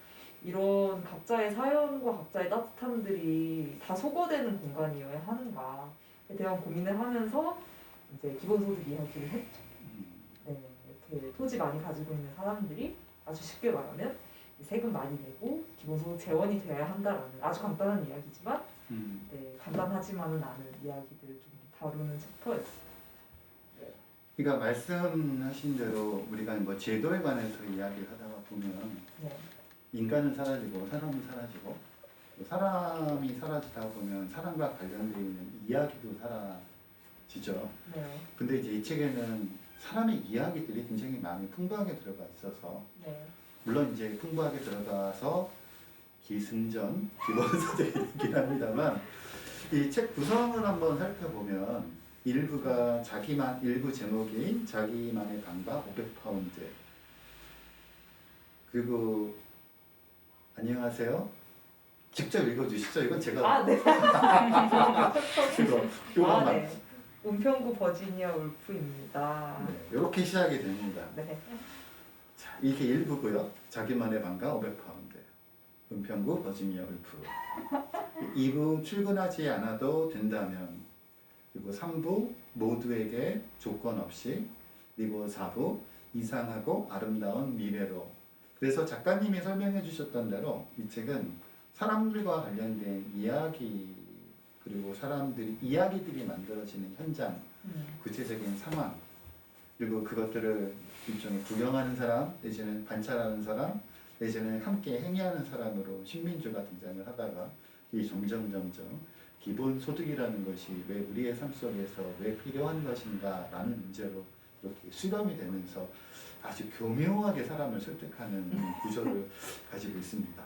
이런 각자의 사연과 각자의 따뜻함들이 다 소거되는 공간이어야 하는가에 대한 고민을 하면서 이제 기본소득 이야기를 했죠. 네, 이렇게 토지 많이 가지고 있는 사람들이 아주 쉽게 말하면 세금 많이 내고 기본소득 재원이 되어야 한다라는 아주 간단한 이야기지만 네, 간단하지만은 않은 이야기들을 좀 다루는 챕터였어요. 그러니까 말씀하신 대로 우리가 뭐 제도에 관해서 이야기를 하다가 보면 인간은 사라지고 사람은 사라지고 사람이 사라지다 보면 사람과 관련되어 있는 이야기도 사라지죠. 근데 이제 이 책에는 사람의 이야기들이 굉장히 많이 풍부하게 들어가 있어서 물론 이제 풍부하게 들어가서 기승전, 기본소득이긴 합니다만 이 책 구성을 한번 살펴보면 일부 제목이 자기만의 방과 500파운드 그리고 안녕하세요. 직접 읽어주시죠. 이건 제가 네. 요것만 은평구 버지니아 울프입니다. 이렇게 시작이 됩니다. 자, 이게 1부고요. 자기만의 방과 500파운드 은평구 버지니아 울프 2부 출근하지 않아도 된다면 그리고 3부 모두에게 조건 없이 그리고 4부 이상하고 아름다운 미래로 그래서 작가님이 설명해 주셨던 대로 이 책은 사람들과 관련된 이야기 그리고 이야기들이 만들어지는 현장 구체적인 상황 그리고 그것들을 일종의 구경하는 사람 내지는 관찰하는 사람 내지는 함께 행위하는 사람으로 식민주가 등장을 하다가 이 점점 기본소득이라는 것이 왜 우리의 삶 속에서 왜 필요한 것인가 라는 문제로 이렇게 수렴이 되면서 아주 교묘하게 사람을 설득하는 구조를 가지고 있습니다.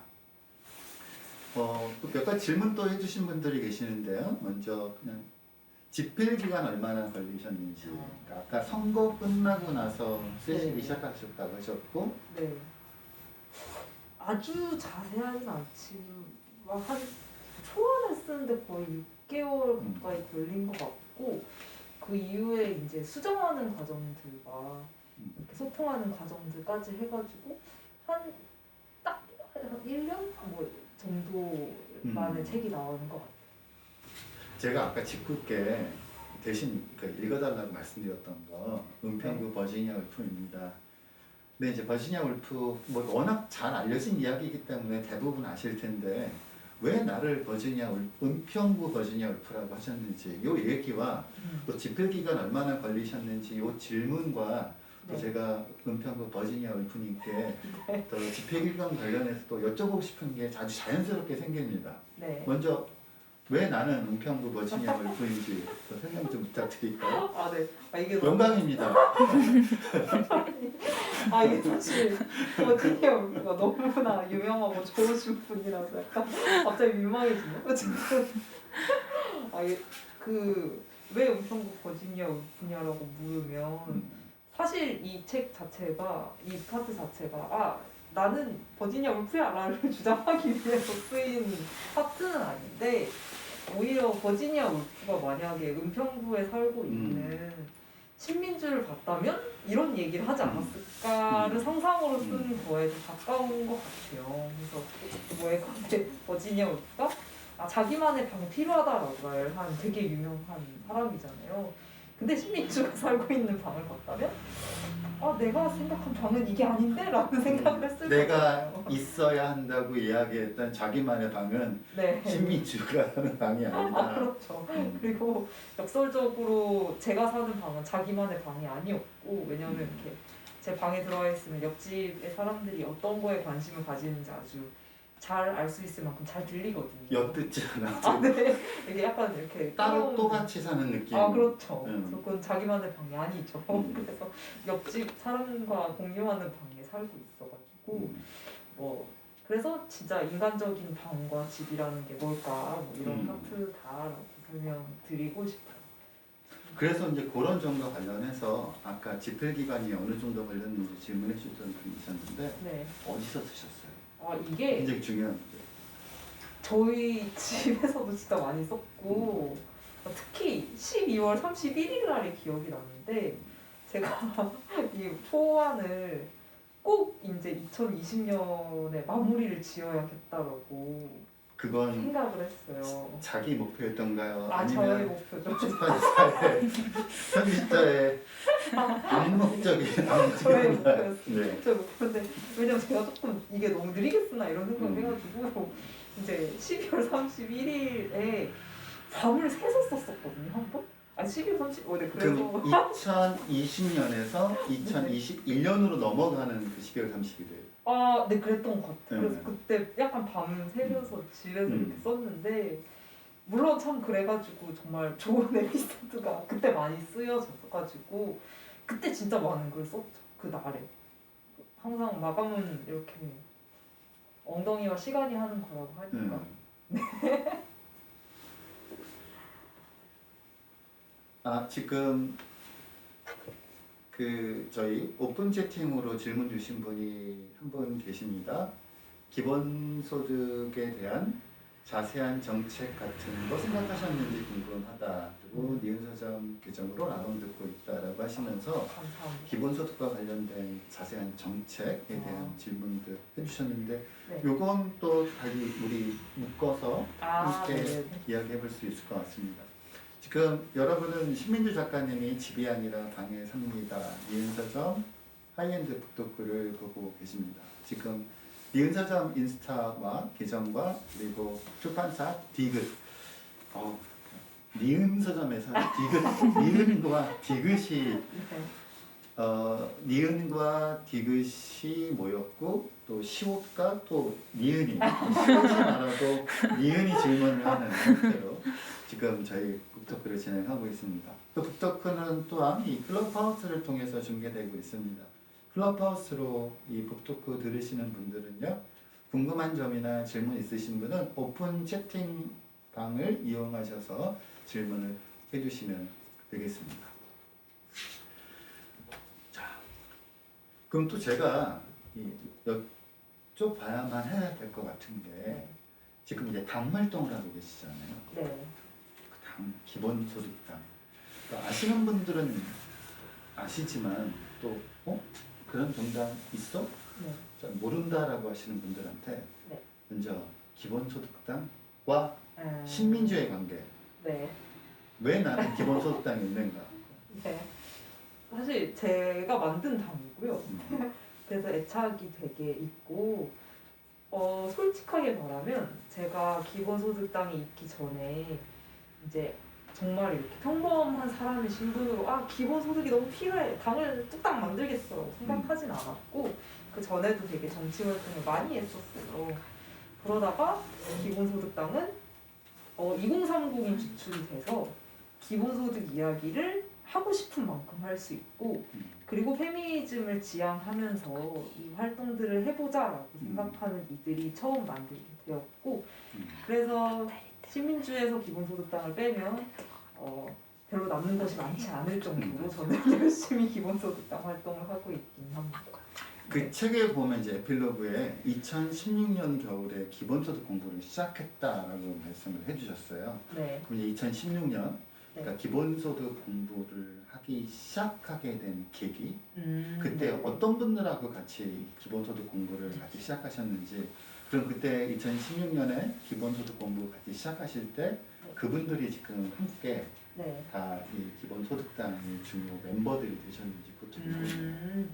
몇 가지 질문 또 해주신 분들이 계시는데요. 먼저 그냥 집필 기간 얼마나 걸리셨는지. 그러니까 아까 선거 끝나고 나서 쓰시기 네. 시작하셨다고 하셨고, 네. 아주 자세하진 않지만 한 초안을 쓰는데 거의 6개월 가까이 걸린 것 같고 그 이후에 이제 수정하는 과정들과 이렇게 소통하는 과정들까지 해가지고 한 딱 1년 뭐 정도 만에 책이 나오는 것 같아요. 제가 아까 짓궂게 대신 읽어달라고 말씀드렸던 거 은평구 버지니아 울프입니다. 근데 이제 버지니아 울프 뭐 워낙 잘 알려진 이야기이기 때문에 대부분 아실 텐데 왜 나를 은평구 버지니아 울프라고 하셨는지 요 얘기와 또 집필 기간 얼마나 걸리셨는지 요 질문과 또 네. 제가 은평구 버지니아 울프님께 또 집필 기간 관련해서 또 여쭤보고 싶은 게 아주 자연스럽게 생깁니다. 네. 먼저 왜 나는 은평구 버지니아 울프인지 또 설명 좀 부탁드릴까요? 아, 네. 아, 이게 영광입니다. 아, 이게 사실 버지니아 울프가 너무나 유명하고 좋으신 분이라서 약간 갑자기 민망해지네요. 지금. 아, 이게 왜 은평구 버지니아 울프냐라고 물으면 사실 이 책 자체가 이 파트 자체가 나는 버지니아 울프야라를 주장하기 위해서 쓰인 파트는 아닌데 오히려 버지니아 울프가 만약에 은평구에 살고 있는 식민지를 봤다면 이런 얘기를 하지 않았을까를 상상으로 쓴 거에 좀 가까운 것 같아요. 그래서 왜 근데 버지니아 울프가 자기만의 방이 필요하다라고 말한 되게 유명한 사람이잖아요. 근데 식민지가 살고 있는 방을 봤다면 내가 생각한 방은 이게 아닌데? 라는 생각을 했을 내가 거잖아요. 있어야 한다고 이야기했던 자기만의 방은 네. 신민주가 사는 방이 아니다. 그렇죠. 그리고 역설적으로 제가 사는 방은 자기만의 방이 아니었고 왜냐면 이렇게 제 방에 들어와 있으면 옆집의 사람들이 어떤 거에 관심을 가지는지 아주 잘 알 수 있을 만큼 잘 들리거든요. 엿듣지 않아. 네. 이게 약간 이렇게 따로 똑같이 사는 느낌. 그렇죠. 그래서 그건 자기만의 방이 아니죠. 그래서 옆집 사람과 공유하는 방에 살고 있어가지고 그래서 진짜 인간적인 방과 집이라는 게 뭘까 뭐 이런 파트다라고 설명드리고 싶어요. 그래서 이제 그런 점과 관련해서 아까 집필 기간이 어느 정도 걸렸는지 질문해 주셨던 분이 있었는데 네. 어디서 쓰셨어요? 이게 굉장히 중요한 문제. 저희 집에서도 진짜 많이 썼고 특히 12월 31일 날이 기억이 나는데 제가 이 초안을 꼭 이제 2020년에 마무리를 지어야겠다라고 그건 생각을 했어요. 자기 목표였던가요? 저의 목표죠. 출판사의 편집자의 암묵적인 저의 건가요? 목표였어요. 네. 저의 목표인데 왜냐면 제가 조금 이게 너무 느리게 쓰나 이런 생각을 해가지고 이제 12월 31일에 밤을 새서 썼었거든요 한 번? 12월 30일 네, 그래서 그럼 2020년에서 2021년으로 넘어가는 그 12월 30일에 네 그랬던 것 같아요. 그래서 네. 그때 약간 밤 새면서 집에서 이렇게 썼는데 물론 참 그래가지고 정말 좋은 에피소드가 그때 많이 쓰여져가지고 그때 진짜 많은 걸 썼죠. 그 날에 항상 마감은 이렇게 엉덩이와 시간이 하는 거라고 하니까 지금 저희 오픈 채팅으로 질문 주신 분이 한 분 계십니다. 기본소득에 대한 자세한 정책 같은 거 생각하셨는지 궁금하다. 그리고 니은서점 규정으로 라방 듣고 있다라고 하시면서 감사합니다. 기본소득과 관련된 자세한 정책에 대한 질문들 해주셨는데 네. 요건 또 다시 우리 묶어서 함께 네. 이야기해 볼 수 있을 것 같습니다. 지금 여러분은 신민주 작가님이 집이 아니라 방에 삽니다. 니은서점 하이엔드 북토크를 보고 계십니다. 지금 니은서점 인스타와 계정과 그리고 출판사 디귿 니은서점에서 니은과 디귿이 니은과 디귿이 모였고 또 시옷과 또 니은이 시옷이 말하고 니은이 질문을 하는 형태로 지금 저희 북토크를 진행하고 있습니다. 또 북토크는 또한 이 클럽하우스를 통해서 중계되고 있습니다. 클럽하우스로 이 북토크 들으시는 분들은요, 궁금한 점이나 질문 있으신 분은 오픈 채팅방을 이용하셔서 질문을 해주시면 되겠습니다. 자, 그럼 또 제가 여쭤봐야만 해야 될 것 같은 게 지금 이제 당 활동을 하고 계시잖아요. 네. 그 당 기본소득당. 그러니까 아시는 분들은 아시지만 또 그런 정당 있어? 네. 잘 모른다라고 하시는 분들한테 네. 먼저 기본소득당과 음, 신민주의 관계, 네. 왜 나는 기본소득당에 있는가? 네. 사실 제가 만든 당이고요. 음, 그래서 애착이 되게 있고 솔직하게 말하면 제가 기본소득당이 있기 전에 이제 정말 이렇게 평범한 사람의 신분으로 기본소득이 너무 필요해 당을 뚝딱 만들겠어 생각하진 않았고 그 전에도 되게 정치 활동을 많이 했었어요. 그러다가 기본소득당은 2030이 주축이 돼서 기본소득 이야기를 하고 싶은 만큼 할 수 있고 그리고 페미니즘을 지향하면서 이 활동들을 해보자라고 생각하는 이들이 처음 만들게 되었고 그래서 시민주에서 기본소득당을 빼면 별로 남는 것이 많지 않을 정도로 저는 열심히 기본소득당 활동을 하고 있긴 합니다. 그 책에 보면 이제 에필로그에 2016년 겨울에 기본소득 공부를 시작했다라고 말씀을 해주셨어요. 네. 그럼 이제 2016년 그러니까 기본소득 공부를 하기 시작하게 된 계기, 그때 네. 어떤 분들하고 같이 기본소득 공부를 같이 시작하셨는지, 그럼 그때 2016년에 기본소득 공부 같이 시작하실 때 그분들이 지금 함께 네. 다 이 기본소득당의 주요 멤버들이 되셨는지 그것도 궁금해요.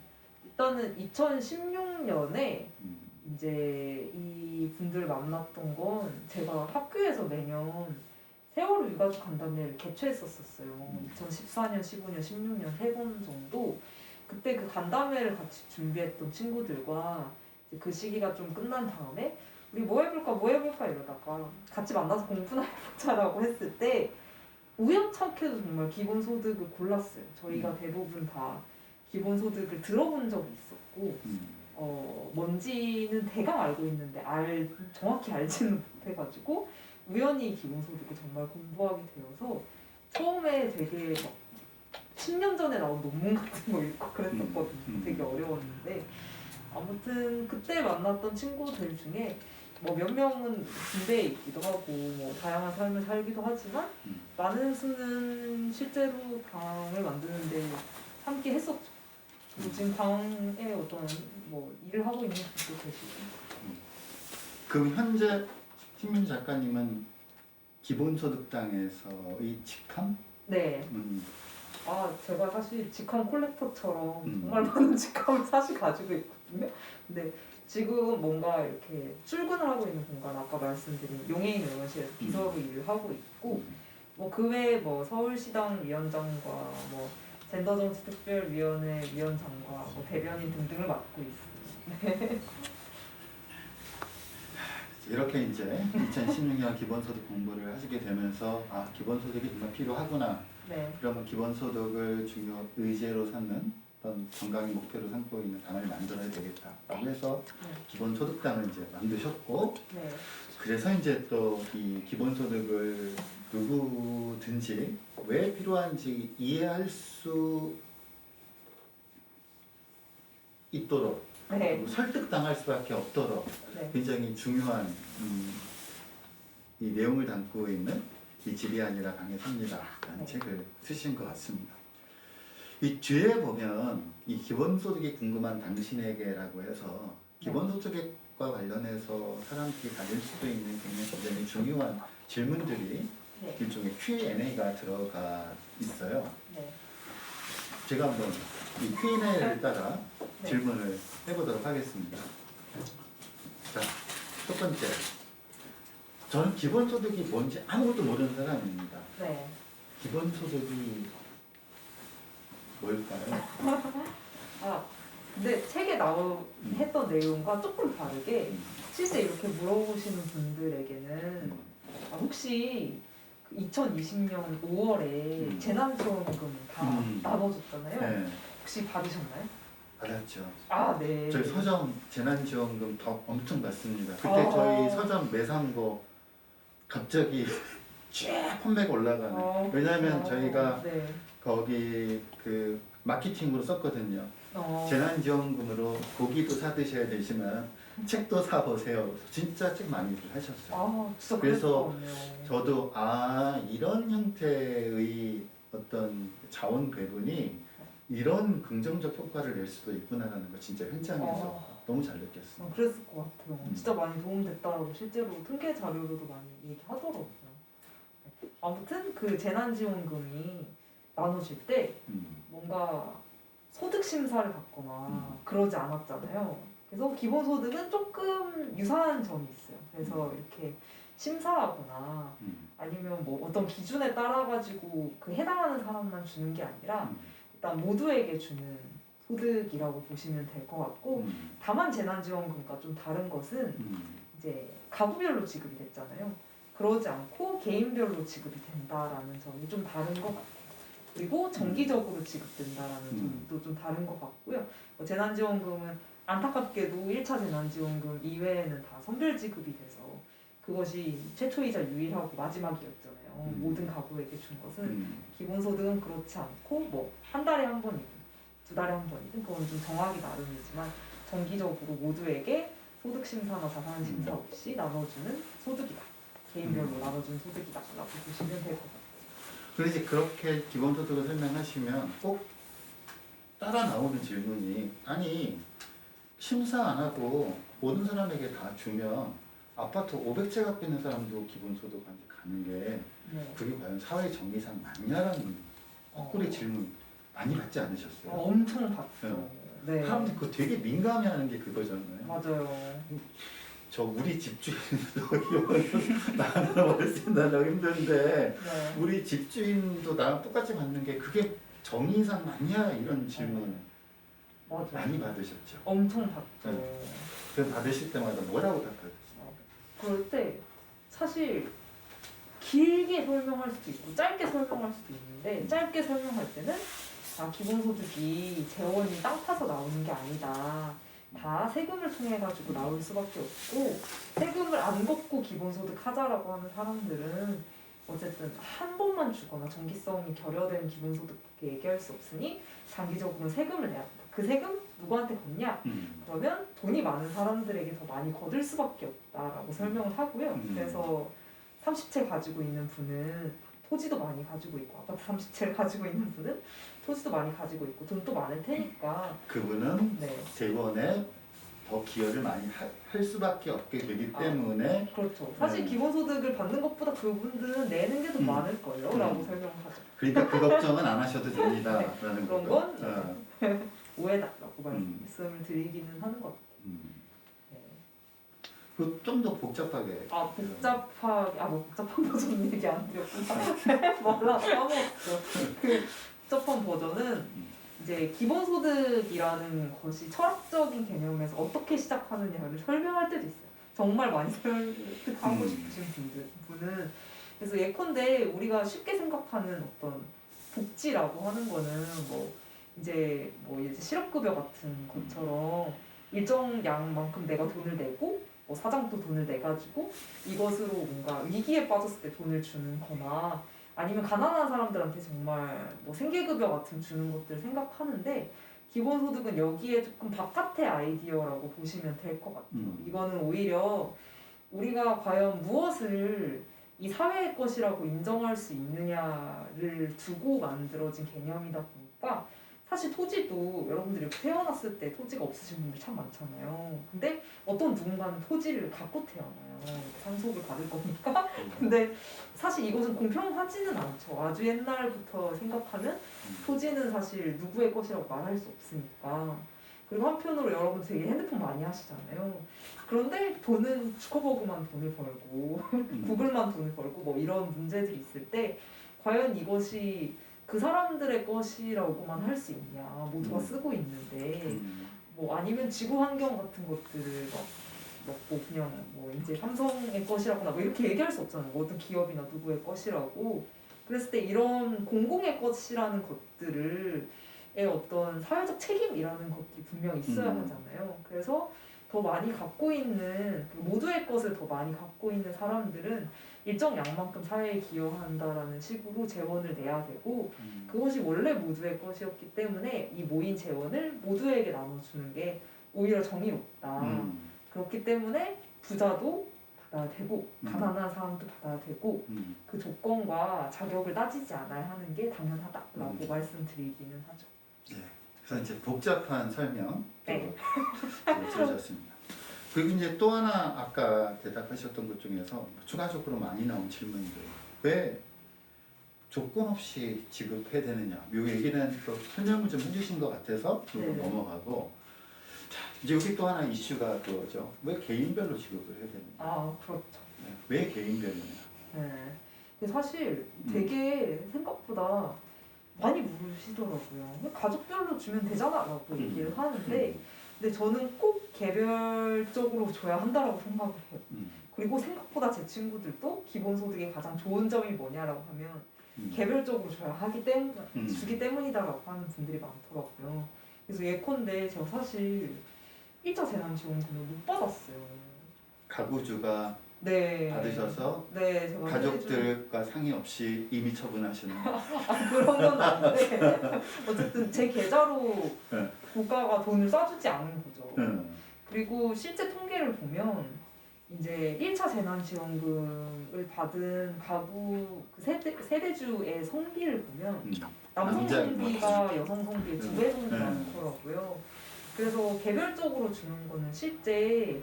일단은 2016년에 음, 이제 이 분들 만났던 건 제가 학교에서 매년 세월호 유가족 간담회를 개최했었어요. 2014년, 15년, 16년 세 번 정도. 그때 그 간담회를 같이 준비했던 친구들과 이제 그 시기가 좀 끝난 다음에 우리 뭐 해볼까 이러다가 같이 만나서 공부나 해보자라고 했을 때 우연찮게도 정말 기본소득을 골랐어요. 저희가 대부분 다 기본소득을 들어본 적이 있었고 뭔지는 대강 알고 있는데 정확히 알지는 못해가지고 우연히 기본소득을 정말 공부하게 되어서 처음에 되게 막 10년 전에 나온 논문 같은 거 읽고 그랬었거든요. 되게 어려웠는데 아무튼 그때 만났던 친구들 중에 뭐 몇 명은 군대에 있기도 하고 뭐 다양한 삶을 살기도 하지만 많은 수는 실제로 당을 만드는데 함께 했었죠. 그리고 지금 당에 어떤 뭐 일을 하고 있는 분도 계시고. 그럼 현재 신민 작가님은 기본소득당에서의 직함? 네. 제가 사실 직함 콜렉터처럼 정말 많은 직함을 사실 가지고 있거든요. 근데 지금 뭔가 이렇게 출근을 하고 있는 공간, 아까 말씀드린 용해인 의원실에서 비서로 일을 하고 있고, 뭐 그 외에 뭐 서울시당 위원장과 뭐 젠더정치특별위원회 위원장과 뭐 대변인 등등을 맡고 있습니다. 이렇게 이제 2016년 기본소득 공부를 하시게 되면서 기본소득이 정말 필요하구나. 네. 그러면 기본소득을 중요 의제로 삼는 어떤 정강의 목표로 삼고 있는 당을 만들어야 되겠다. 라고 해서 기본소득당을 이제 만드셨고 네. 그래서 이제 또 이 기본소득을 누구든지 왜 필요한지 이해할 수 있도록 네. 설득당할 수밖에 없도록 네. 굉장히 중요한 이 내용을 담고 있는 이 집이 아니라 당의 섭니다 라는 책을 쓰신 것 같습니다. 이 뒤에 보면 이 기본소득이 궁금한 당신에게라고 해서 기본소득과 관련해서 사람들이 가질 수도 있는 굉장히 중요한 질문들이 일종의 Q&A가 들어가 있어요. 제가 한번 이 Q&A를 따라 질문을 해보도록 하겠습니다. 자, 첫 번째. 저는 기본소득이 뭔지 아무것도 모르는 사람입니다. 네. 기본소득이 뭘까요? 근데 책에 했던 내용과 조금 다르게 실제 이렇게 물어보시는 분들에게는 혹시 2020년 5월에 재난지원금 다 나눠줬잖아요. 네. 혹시 받으셨나요? 받았죠. 네. 저희 서점 재난지원금 더 엄청 받습니다. 그때 저희 서점 매상고 갑자기 쭉 판매가 올라가는. 왜냐하면 저희가 네. 거기 그 마케팅으로 썼거든요. 어. 재난지원금으로 고기도 사 드셔야 되지만 책도 사 보세요. 진짜 책 많이들 하셨어요. 아, 진짜 그래서 그랬을 것 같네요. 저도 이런 형태의 어떤 자원 배분이 이런 긍정적 효과를 낼 수도 있구나라는 거 진짜 현장에서 너무 잘 느꼈어요. 그랬을 것 같아요. 진짜 많이 도움됐다라고 실제로 통계 자료로도 많이 얘기하더라고요. 아무튼 그 재난지원금이 나눠질 때 뭔가 소득 심사를 받거나 그러지 않았잖아요. 그래서 기본소득은 조금 유사한 점이 있어요. 그래서 이렇게 심사하거나 아니면 뭐 어떤 기준에 따라 가지고 그 해당하는 사람만 주는 게 아니라 일단 모두에게 주는 소득이라고 보시면 될 것 같고, 다만 재난지원금과 좀 다른 것은 이제 가구별로 지급이 됐잖아요. 그러지 않고 개인별로 지급이 된다라는 점이 좀 다른 것 같아요. 그리고 정기적으로 지급된다라는 점도 좀 다른 것 같고요. 재난지원금은 안타깝게도 1차 재난지원금 이외에는 다 선별 지급이 돼서 그것이 최초이자 유일하고 마지막이었잖아요. 모든 가구에게 준 것은. 기본소득은 그렇지 않고 뭐 한 달에 한 번이든 2달에 한 번이든 그건 좀 정하기 나름이지만 정기적으로 모두에게 소득심사나 자산심사 없이 나눠주는 소득이다. 개인별로 나눠주는 소득이다 라고 보시면 될 것 같아요. 그래서 그렇게 기본소득을 설명하시면 꼭 따라 나오는 질문이, 아니 심사 안 하고 모든 사람에게 다 주면 아파트 500채 갖고 있는 사람도 기본소득한테 가는 게 그게 과연 사회 정의상 맞냐라는 거꾸리 질문 많이 받지 않으셨어요? 엄청 받죠. 네. 사람들이 그거 되게 민감해하는 게 그거잖아요. 맞아요. 저 우리 집주인도 나는 월세 나라고 힘든데 네. 우리 집주인도 나랑 똑같이 받는 게 그게 정의상 맞냐 이런 질문 맞아요. 많이 받으셨죠. 엄청 받죠. 네. 그 받으실 때마다 뭐라고 답하셨어요? 그럴 때 사실 길게 설명할 수도 있고 짧게 설명할 수도 있는데, 짧게 설명할 때는 기본소득이 재원이 땅 파서 나오는 게 아니다. 다 세금을 통해 가지고 나올 수밖에 없고, 세금을 안 걷고 기본소득 하자라고 하는 사람들은 어쨌든 한 번만 주거나 정기성이 결여된 기본소득밖에 얘기할 수 없으니 장기적으로 세금을 내야 된다. 그 세금 누구한테 걷냐? 그러면 돈이 많은 사람들에게 더 많이 거둘 수밖에 없다라고 설명을 하고요. 그래서 30채 가지고 있는 분은 토지도 많이 가지고 있고, 아파트 30채를 가지고 있는 분은 토지도 많이 가지고 있고 돈도 많을 테니까 그분은 네. 재원에 더 기여를 많이 할 수밖에 없게 되기 때문에 그렇죠. 사실 네. 기본소득을 받는 것보다 그분들은 내는 게 더 많을 거예요 라고 설명을 하죠. 그러니까 그 걱정은 안 하셔도 됩니다 라는 그런 거죠. 건 오해다라고 말씀을 드리기는 하는 것 같아요. 네. 그 좀 더 복잡하게 복잡한 버전 얘기 안 드렸구나. 몰라, 까먹었어. 그 복잡한 버전은 이제 기본소득이라는 것이 철학적인 개념에서 어떻게 시작하느냐를 설명할 때도 있어요. 정말 많이 설득하고 싶으신 분은. 그래서 예컨대 우리가 쉽게 생각하는 어떤 복지라고 하는 거는 이제 실업급여 같은 것처럼 일정 양만큼 내가 돈을 내고 사장도 돈을 내가지고 이것으로 뭔가 위기에 빠졌을 때 돈을 주는 거나, 아니면 가난한 사람들한테 정말 생계급여 같은 주는 것들 생각하는데, 기본소득은 여기에 조금 바깥의 아이디어라고 보시면 될 것 같아요. 이거는 오히려 우리가 과연 무엇을 이 사회의 것이라고 인정할 수 있느냐를 두고 만들어진 개념이다 보니까, 사실 토지도 여러분들이 이렇게 태어났을 때 토지가 없으신 분들 참 많잖아요. 근데 어떤 누군가는 토지를 갖고 태어나요. 상속을 받을 거니까. 근데 사실 이것은 공평하지는 않죠. 아주 옛날부터 생각하면 토지는 사실 누구의 것이라고 말할 수 없으니까. 그리고 한편으로 여러분 되게 핸드폰 많이 하시잖아요. 그런데 돈은 주커버그만 돈을 벌고 구글만 돈을 벌고 이런 문제들이 있을 때 과연 이것이 그 사람들의 것이라고만 할 수 있냐. 모두가 쓰고 있는데 아니면 지구 환경 같은 것들을 먹고 그냥 이제 삼성의 것이라거나 이렇게 얘기할 수 없잖아요. 어떤 기업이나 누구의 것이라고. 그랬을 때 이런 공공의 것이라는 것들을 어떤 사회적 책임이라는 것들이 분명히 있어야 하잖아요. 그래서 더 많이 갖고 있는 모두의 것을 더 많이 갖고 있는 사람들은 일정 양만큼 사회에 기여한다라는 식으로 재원을 내야 되고 그것이 원래 모두의 것이었기 때문에 이 모인 재원을 모두에게 나눠주는 게 오히려 정의롭다. 그렇기 때문에 부자도 받아야 되고 가난한 사람도 받아야 되고 그 조건과 자격을 따지지 않아야 하는 게 당연하다라고 말씀드리기는 하죠. 네. 그래서 이제 복잡한 설명 네. 들으셨습니다. 그리고 이제 또 하나 아까 대답하셨던 것 중에서 추가적으로 많이 나온 질문들 왜 조건 없이 지급해야 되느냐 이 얘기는 또 설명을 좀 해주신 것 같아서 넘어가고 자, 이제 여기 또 하나 이슈가 그거죠. 왜 개인별로 지급을 해야 되느냐. 아 그렇죠. 네. 왜 개인별로냐. 네. 근데 사실 되게 생각보다 많이 물으시더라고요. 가족별로 주면 되잖아라고 얘기를 하는데 근데 저는 꼭 개별적으로 줘야 한다라고 생각을 해요. 그리고 생각보다 제 친구들도 기본소득의 가장 좋은 점이 뭐냐라고 하면 개별적으로 줘야 하기 때문 주기 때문이다라고 하는 분들이 많더라고요. 그래서 예컨대 제가 사실 1차 재난지원금을 못 받았어요. 가구주가 네. 받으셔서 네, 제가 가족들과 상의 없이 임의 처분하시는 그런 건 아닌데 어쨌든 제 계좌로 네. 국가가 돈을 쏴주지 않은 거죠. 그리고 실제 통계를 보면 이제 1차 재난지원금을 받은 가구 그 세대주의 성비를 보면 남성 성비가 여성 성비의 2배 정도 많더라고요. 그래서 개별적으로 주는 거는 실제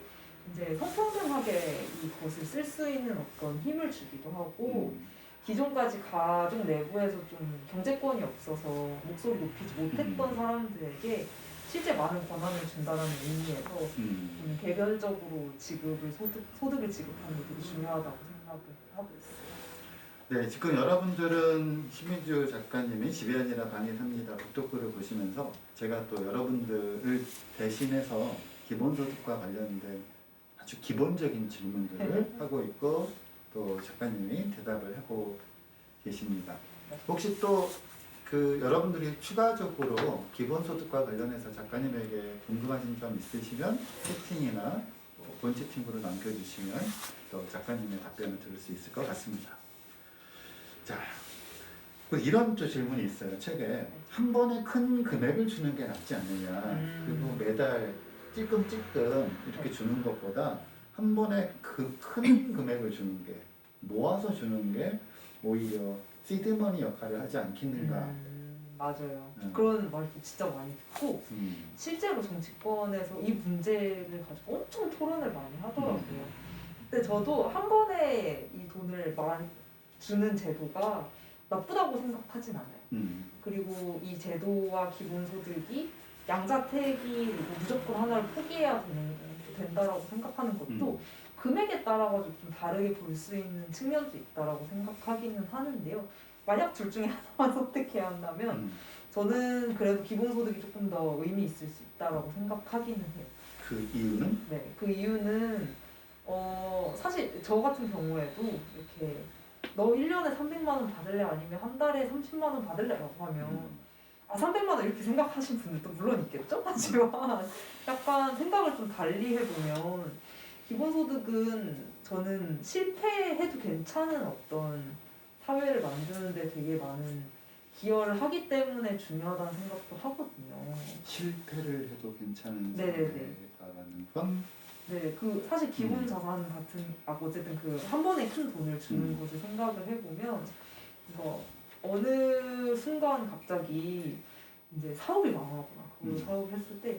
이제 성평등하게 이것을 쓸 수 있는 어떤 힘을 주기도 하고 기존까지 가족 내부에서 좀 경제권이 없어서 목소리 높이지 못했던 사람들에게 실제 많은 권한을 준다는 의미에서 개별적으로 지급을 소득을 지급하는 게 되게 중요하다고 생각을 하고 있어요. 네, 지금 여러분들은 심민주 작가님이 집이 아니라 방이 삽니다 북토크를 보시면서 제가 또 여러분들을 대신해서 기본소득과 관련된 아주 기본적인 질문들을 하고 있고 또 작가님이 대답을 하고 계십니다. 혹시 또 그 여러분들이 추가적으로 기본소득과 관련해서 작가님에게 궁금하신 점 있으시면 채팅이나 본 채팅으로 남겨주시면 또 작가님의 답변을 들을 수 있을 것 같습니다. 자, 이런 또 질문이 있어요. 책에 한 번에 큰 금액을 주는 게 낫지 않느냐. 그리고 매달 찔끔찔끔 이렇게 주는 것보다 한 번에 그 큰 금액을 주는 게 모아서 주는 게 오히려 시드머니 역할을 하지 않겠는가. 맞아요. 그런 말도 진짜 많이 듣고 실제로 정치권에서 이 문제를 가지고 엄청 토론을 많이 하더라고요. 근데 저도 한 번에 이 돈을 많이 주는 제도가 나쁘다고 생각하진 않아요. 그리고 이 제도와 기본소득이 양자택이 무조건 하나를 포기해야 된다라고 생각하는 것도 금액에 따라 가지고 좀 다르게 볼 수 있는 측면도 있다라고 생각하기는 하는데요. 만약 둘 중에 하나만 선택해야 한다면 저는 그래도 기본소득이 조금 더 의미 있을 수 있다라고 생각하기는 해요. 그 이유는? 네, 그 이유는 사실 저 같은 경우에도 이렇게 너 1년에 300만 원 받을래 아니면 한 달에 30만 원 받을래라고 하면 300만 원 이렇게 생각하신 분들도 물론 있겠죠? 하지만 약간 생각을 좀 달리 해보면 기본소득은 저는 실패해도 괜찮은 어떤 사회를 만드는데 되게 많은 기여를 하기 때문에 중요하다는 생각도 하거든요. 실패를 해도 괜찮은 사회라는 건? 네, 그 사실 기본 자산 같은 어쨌든 그 한 번에 큰 돈을 주는 것을 생각을 해보면 이거 어느 순간 갑자기 이제 사업이 망하거나 그 사업을 했을 때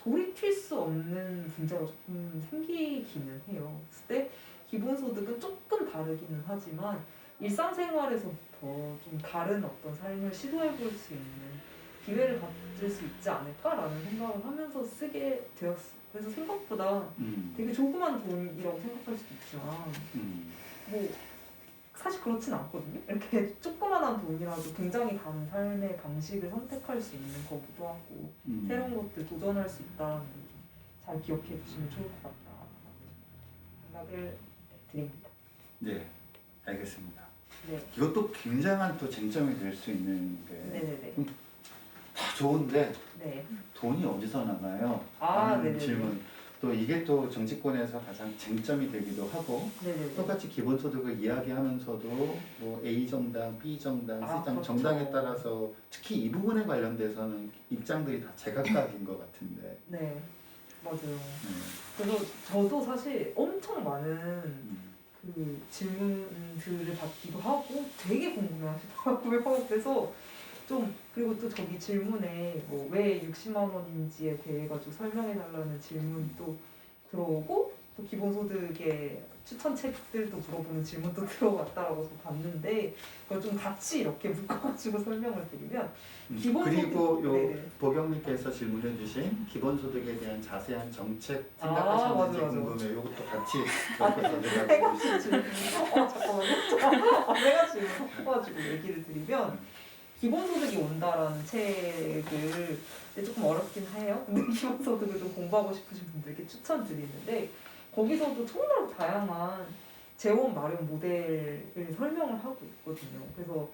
돌이킬 수 없는 문제가 조금 생기기는 해요. 그때 기본소득은 조금 다르기는 하지만 일상생활에서부터 좀 다른 어떤 삶을 시도해볼 수 있는 기회를 가질 수 있지 않을까라는 생각을 하면서 쓰게 되었어요. 그래서 생각보다 되게 조그만 돈이라고 생각할 수도 있지만 뭐 사실 그렇진 않거든요. 이렇게 조그만한 돈이라도 굉장히 다른 삶의 방식을 선택할 수 있는 거기도 하고 새로운 것들 도전할 수 있다는 걸 잘 기억해 주시면 좋을 것 같다 생각을 드립니다. 네, 알겠습니다. 네. 이것도 굉장한 또 쟁점이 될 수 있는 게 네네네. 다 좋은데 네. 돈이 어디서 나나요? 아, 하는 네네네. 질문. 또 이게 또 정치권에서 가장 쟁점이 되기도 하고 네네네. 똑같이 기본소득을 이야기하면서도 뭐 A 정당, B 정당, C 정당, 그렇죠. 정당에 따라서 특히 이 부분에 관련돼서는 입장들이 다 제각각인 것 같은데. 네, 맞아요. 그래서 저도 사실 엄청 많은 그 질문들을 받기도 하고 되게 궁금해하시더라고요. 그래서 좀 그리고 또 저기 질문에 뭐 왜 60만 원인지에 대해 가지고 설명해 달라는 질문도 들어오고 또 기본소득의 추천책들도 물어보는 질문도 들어왔다라고 저 봤는데 그걸 좀 같이 이렇게 묶어가지고 설명을 드리면 기본소득 그리고 요 네네. 보경님께서 질문해 주신 기본소득에 대한 자세한 정책 아, 생각하셨는지 맞아, 맞아. 궁금해요. 이것도 같이 세 적어서 가지 질문. 잠깐만요. 세 가지 질문 섞어가지고 얘기를 드리면 기본소득이 온다라는 책을 근데 조금 어렵긴 해요. 근데 기본소득을 좀 공부하고 싶으신 분들께 추천드리는데 거기서도 정말 다양한 재원 마련 모델을 설명을 하고 있거든요. 그래서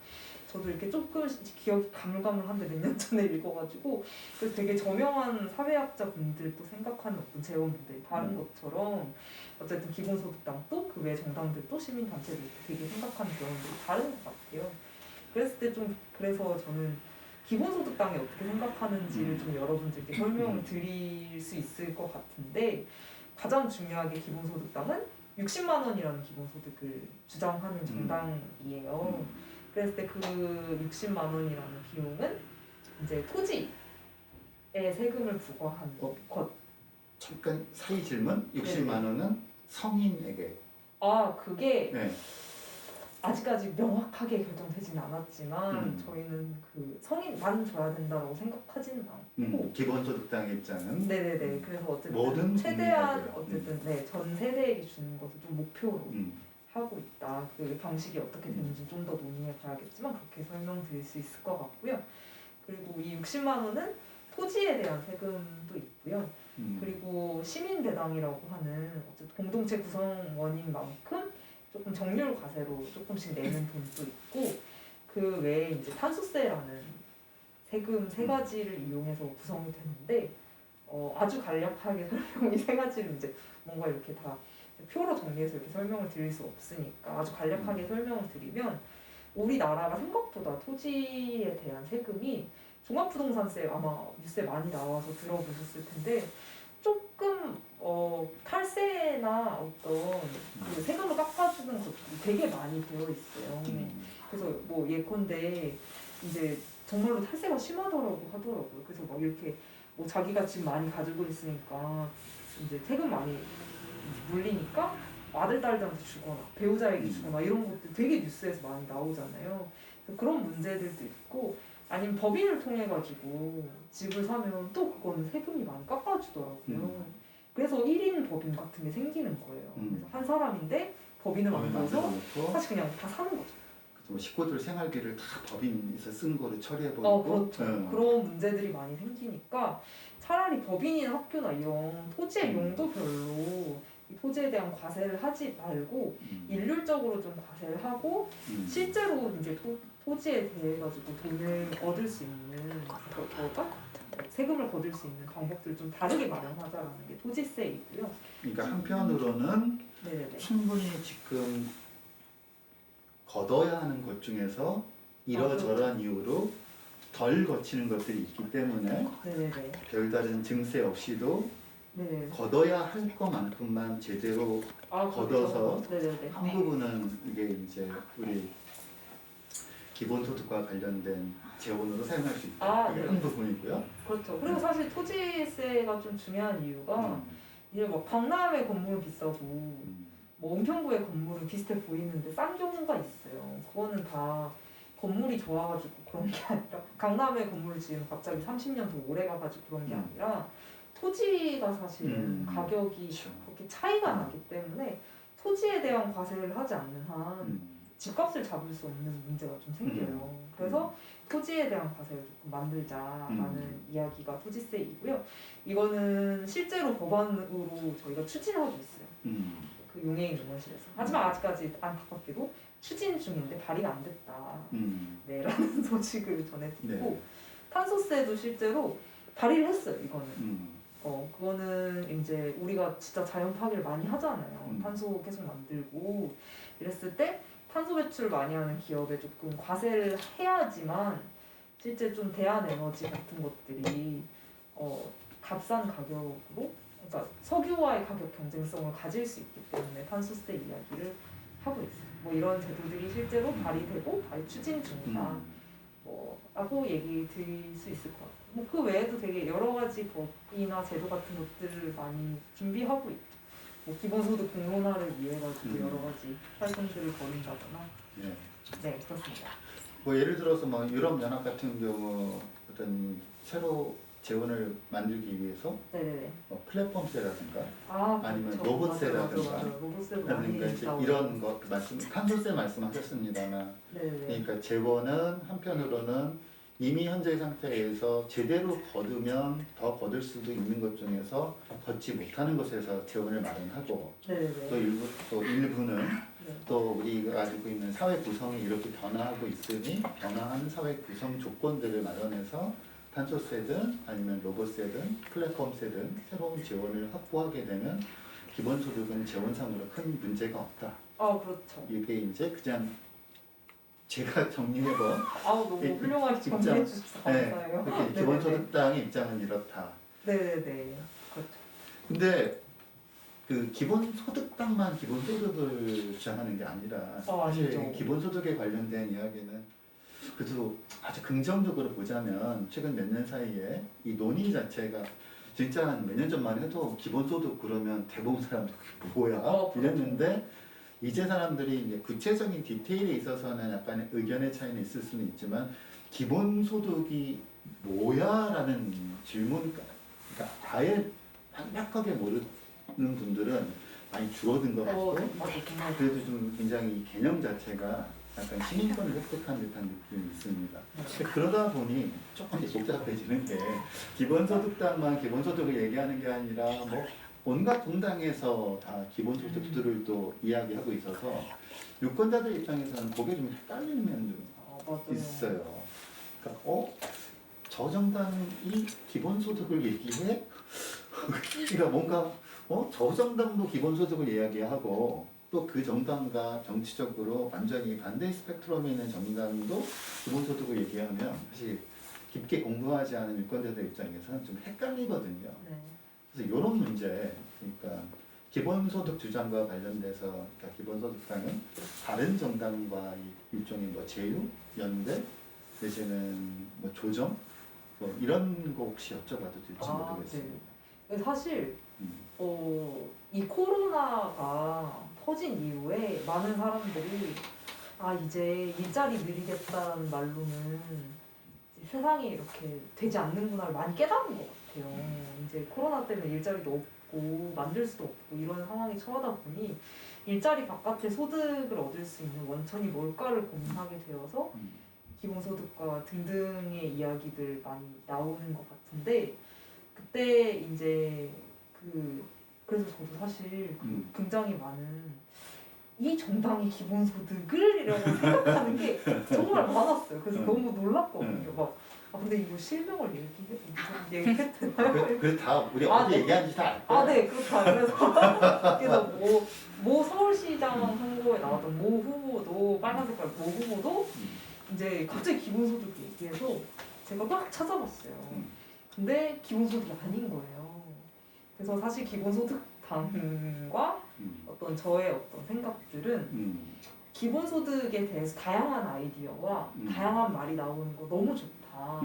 저도 이렇게 조금씩 기억이 가물가물한데 몇 년 전에 읽어가지고 그래서 되게 저명한 사회학자 분들도 생각하는 어떤 재원 모델이 다른 것처럼 어쨌든 기본소득당도 그 외 정당들도 시민단체들도 되게 생각하는 재원들이 다른 것 같아요. 그랬을 때 좀 그래서 저는 기본소득당이 어떻게 생각하는지를 좀 여러분들께 설명을 드릴 수 있을 것 같은데 가장 중요하게 기본소득당은 60만 원이라는 기본소득을 주장하는 정당이에요. 그랬을 때 그 60만 원이라는 비용은 이제 토지에 세금을 부과하는 것. 잠깐 사이 질문. 60만 원은 성인에게. 그게 네. 아직까지 명확하게 결정되지는 않았지만 저희는 그 성인만 줘야 된다고 생각하지는 않고 기본소득당의 입장은 네네네. 그래서 어쨌든 모든 최대한 국민에게. 어쨌든 네, 전 세대에게 주는 것을 좀 목표로 하고 있다. 그 방식이 어떻게 되는지 좀 더 논의해 봐야겠지만 그렇게 설명드릴 수 있을 것 같고요. 그리고 이 60만 원은 토지에 대한 세금도 있고요. 그리고 시민대당이라고 하는 어쨌든 공동체 구성원인 만큼 조금 정률 과세로 조금씩 내는 돈도 있고 그 외에 이제 탄소세라는 세금 세 가지를 이용해서 구성이 되는데 아주 간략하게 설명이 세 가지를 이제 뭔가 이렇게 다 표로 정리해서 이렇게 설명을 드릴 수 없으니까 아주 간략하게 설명을 드리면 우리나라가 생각보다 토지에 대한 세금이 종합부동산세 아마 뉴스에 많이 나와서 들어보셨을 텐데 조금 탈세나 어떤 그 세금을 깎아주는 것들이 되게 많이 되어 있어요. 그래서 뭐 예컨대 이제 정말로 탈세가 심하더라고 하더라고요. 그래서 막 이렇게 뭐 자기가 집 많이 가지고 있으니까 이제 세금 많이 물리니까 아들 딸들한테 주거나 배우자에게 주거나 이런 것들 되게 뉴스에서 많이 나오잖아요. 그래서 그런 문제들도 있고 아니면 법인을 통해 가지고 집을 사면 또 그거는 세금이 많이 깎아주더라고요. 그래서 1인 법인 같은 게 생기는 거예요. 그래서 한 사람인데 법인을 만들어서 사실 그냥 다 사는 거죠. 뭐 식구들 생활비를 다 법인에서 쓴 거를 처리해버리고 그렇죠. 그런 문제들이 많이 생기니까 차라리 법인이나 학교나 이런 토지의 용도별로 이 토지에 대한 과세를 하지 말고 일률적으로 좀 과세를 하고 실제로 이제 토지에 대해 가지고 돈을 얻을 수 있는 세금을 거둘 수 있는 방법들을 좀 다르게 마련하자라는 게 토지세이고요. 그러니까 한편으로는 네네네. 충분히 지금 걷어야 하는 것 중에서 이러저러한 이유로 덜 거치는 것들이 있기 때문에 네네네. 별다른 증세 없이도 네네. 걷어야 할 것만큼만 제대로 걷어서 네네네. 한 부분은 이게 이제 우리 기본소득과 관련된 재원으로 사용할 수 있다. 이게 한 부분이고요. 그렇죠. 그리고 사실 토지세가 좀 중요한 이유가 이제 뭐 강남의 건물은 비싸고 뭐 은평구의 건물은 비슷해 보이는데 싼 경우가 있어요. 그거는 다 건물이 좋아가지고 그런 게 아니라 강남의 건물을 지으면 갑자기 30년 더 오래 가가지고 그런 게 아니라 토지가 사실은 가격이 그렇게 차이가 나기 때문에 토지에 대한 과세를 하지 않는 한 집값을 잡을 수 없는 문제가 좀 생겨요. 그래서 토지에 대한 과세를 조금 만들자라는 이야기가 토지세이고요. 이거는 실제로 법안으로 저희가 추진하고 있어요. 그 용해인 의원실에서. 하지만 아직까지 안타깝게도 추진 중인데 발의가 안 됐다. 네, 라는 소식을 전해 듣고 탄소세도 실제로 발의를 했어요. 이거는. 그거는 이제 우리가 진짜 자연 파괴를 많이 하잖아요. 탄소 계속 만들고 이랬을 때 탄소 배출 많이 하는 기업에 조금 과세를 해야지만 실제 좀 대한 에너지 같은 것들이 값싼 가격으로, 그러니까 석유와의 가격 경쟁성을 가질 수 있기 때문에 탄소세 이야기를 하고 있어요. 뭐 이런 제도들이 실제로 발의되고 발의 추진 중이다. 라고 얘기 드릴 수 있을 것 같아요. 뭐 그 외에도 되게 여러 가지 법이나 제도 같은 것들을 많이 준비하고 있죠. 뭐 기본소득 공론화를 위해 가지고 여러 가지 활동들을 벌인다거나. 예. 네, 그렇습니다. 뭐 예를 들어서 뭐 유럽 연합 같은 경우 어떤 새로 재원을 만들기 위해서 네네네. 플랫폼세라든가 아, 아니면 그렇죠. 로봇세라든가 맞아. 로봇세도 많이 그러니까 이제 나오죠. 이런 것 말씀 탄소세 말씀하셨습니다만 네네. 그러니까 재원은 한편으로는 이미 현재 상태에서 제대로 거두면 더 거둘 수도 있는 것 중에서 걷지 못하는 곳에서 재원을 마련하고 네네네. 또 일부는 네. 또 우리가 가지고 있는 사회 구성이 이렇게 변화하고 있으니 변화하는 사회 구성 조건들을 마련해서 탄소세든 아니면 로봇세든 플랫폼세든 새로운 재원을 확보하게 되면 기본소득은 재원상으로 큰 문제가 없다. 아, 그렇죠. 이게 이제 그냥 제가 정리해본 너무 훌륭하게 정리해 주셔서 감사해요. 이렇게 네네네. 기본소득당의 입장은 이렇다. 네네네. 그렇죠. 근데 그 기본소득당만 기본소득을 주장하는 게 아니라 사실 아니죠. 기본소득에 관련된 이야기는 그래도 아주 긍정적으로 보자면 최근 몇 년 사이에 이 논의 자체가 진짜 한 몇 년 전만 해도 기본소득 그러면 대부분 사람들 그게 뭐야 이랬는데 이제 사람들이 이제 구체적인 디테일에 있어서는 약간의 의견의 차이는 있을 수는 있지만 기본소득이 뭐야라는 질문, 그러니까 아예 완벽하게 모르는 분들은 많이 줄어든 것 같고 맞아. 그래도 좀 굉장히 이 개념 자체가 약간 시민권을 획득한 듯한 느낌이 있습니다. 그러다 보니 조금 복잡해지는 게 기본소득당만 기본소득을 얘기하는 게 아니라 뭐 온갖 정당에서 다 기본소득들을 또 이야기하고 있어서 유권자들 입장에서는 그게 좀 헷갈리는 면도 있어요. 그러니까 저 정당이 기본소득을 얘기해? 그러니까 뭔가 저 정당도 기본소득을 이야기하고 또 그 정당과 정치적으로 완전히 반대 스펙트럼에 있는 정당도 기본소득을 얘기하면 사실 깊게 공부하지 않은 유권자들 입장에서는 좀 헷갈리거든요. 네. 그래서 이런 문제, 그러니까 기본소득 주장과 관련돼서 그러니까 기본소득당은 다른 정당과 일종의 뭐 제휴, 연대, 내지는 뭐 조정, 뭐 이런 거 혹시 여쭤봐도 될지 모르겠습니다. 네. 사실 이 코로나가 터진 이후에 많은 사람들이 이제 일자리 늘리겠다는 말로는 세상이 이렇게 되지 않는구나를 많이 깨달은 것 같아요. 이제 코로나 때문에 일자리도 없고 만들 수도 없고 이런 상황이 처하다 보니 일자리 바깥에 소득을 얻을 수 있는 원천이 뭘까를 고민하게 되어서 기본소득과 등등의 이야기들 많이 나오는 것 같은데 그때 이제 그래서 저도 사실 굉장히 많은 이 정당이 기본소득을 이라고 생각하는 게 정말 많았어요. 그래서 너무 놀랐거든요. 근데 이거 실명을 얘기해도 되나요? 그래서 다 우리 어디 얘기하는지 다 알 거예요. 네, 그렇다. 그래서 모 서울시장 선거에 나왔던 모 후보도 빨간 색깔 모 후보도 이제 갑자기 기본소득 얘기해서 제가 막 찾아봤어요. 근데 기본소득이 아닌 거예요. 그래서 사실 기본소득당과 어떤 저의 어떤 생각들은 기본소득에 대해서 다양한 아이디어와 다양한 말이 나오는 거 너무 좋다.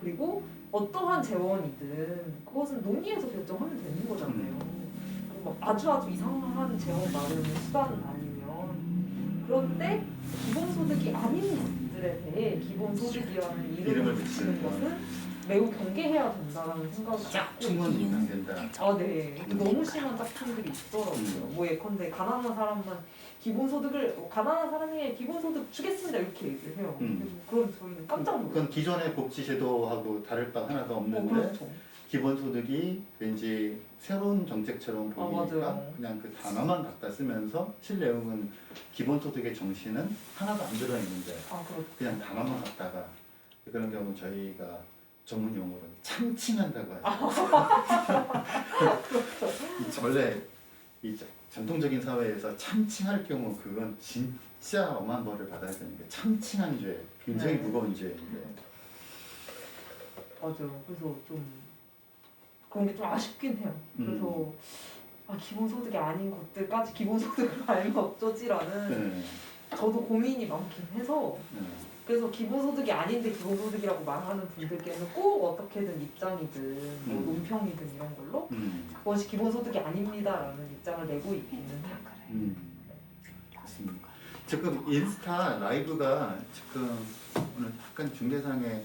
그리고 어떠한 재원이든 그것은 논의해서 결정하면 되는 거잖아요. 뭐 아주 이상한 재원 마련의 수단은 아니면 그런데 기본소득이 아닌 것들에 대해 기본소득이라는 이름을 붙이는 것은 매우 경계해야 된다라는 생각이 짝퉁은 인상된다. 네. 너무 심한 짝퉁들이 있더라고요. 뭐 예컨대 가난한 사람만 가난한 사람에게 기본소득 주겠습니다 이렇게 얘기를 해요. 그럼 저희는 깜짝 놀라요. 그건 기존의 복지제도하고 다를 바 하나도 없는데 그렇죠. 기본소득이 왠지 새로운 정책처럼 보이니까 그냥 그 단어만 갖다 쓰면서 실내용은 기본소득의 정신은 하나도 안 들어있는데 그렇죠. 그냥 단어만 갖다가 그런 경우 저희가 전문 용어로는 참칭한다고 하죠. 원래 이 전통적인 사회에서 참칭할 경우 그건 진짜 엄한 벌을 받아야 되는 게 참칭한 죄, 굉장히 네. 무거운 죄인데. 맞아요. 그래서 좀 그런 게 좀 아쉽긴 해요. 그래서 기본소득이 아닌 것들까지 기본소득을 알면 어쩌지라는 네. 저도 고민이 많긴 해서 네. 그래서 기본소득이 아닌데 기본소득이라고 말하는 분들께는 꼭 어떻게든 입장이든 뭐 논평이든 이런 걸로 그것이 기본소득이 아닙니다라는 입장을 내고 있기는 해요. 맞습니다. 지금 인스타 라이브가 지금 오늘 약간 중계상에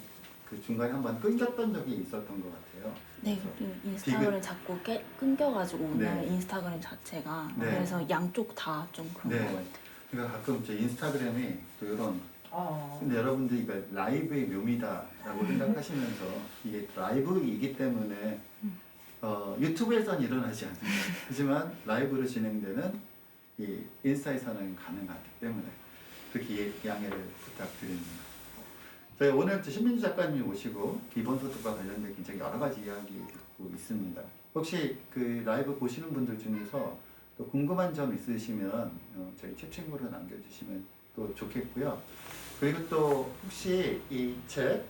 그 중간에 한번 끊겼던 적이 있었던 것 같아요. 네, 그리고 인스타그램 자꾸 끊겨가지고 오늘 네. 인스타그램 자체가 네. 그래서 양쪽 다 좀 그런 네. 것 같아요. 그러니까 가끔 제 인스타그램이 또 이런 아, 근데 여러분들이 이거 라이브의 묘미다라고 생각하시면서 이게 라이브이기 때문에 유튜브에서는 일어나지 않습니다. 하지만 라이브로 진행되는 이 인스타에서는 가능하기 때문에 그렇게 양해를 부탁드립니다. 저희 오늘 신민주 작가님이 오시고 기본소득과 관련된 굉장히 여러 가지 이야기 듣고 있습니다. 혹시 그 라이브 보시는 분들 중에서 또 궁금한 점 있으시면 저희 채팅으로 남겨주시면 또 좋겠고요. 그리고 또 혹시 이 책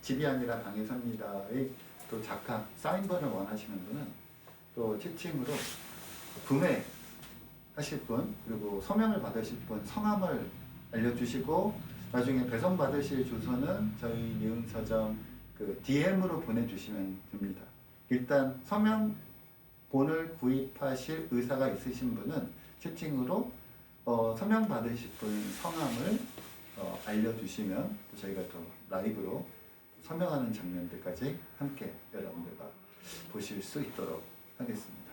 집이 아니라 방에 삽니다의 또 작가 사인본을 원하시는 분은 또 채팅으로 구매하실 분 그리고 서명을 받으실 분 성함을 알려주시고 나중에 배송 받으실 주소는 저희 니은서점 그 DM으로 보내주시면 됩니다. 일단 서명본을 구입하실 의사가 있으신 분은 채팅으로 서명 받으실 분 성함을 알려주시면 저희가 또 라이브로 서명하는 장면들까지 함께 여러분들과 보실 수 있도록 하겠습니다.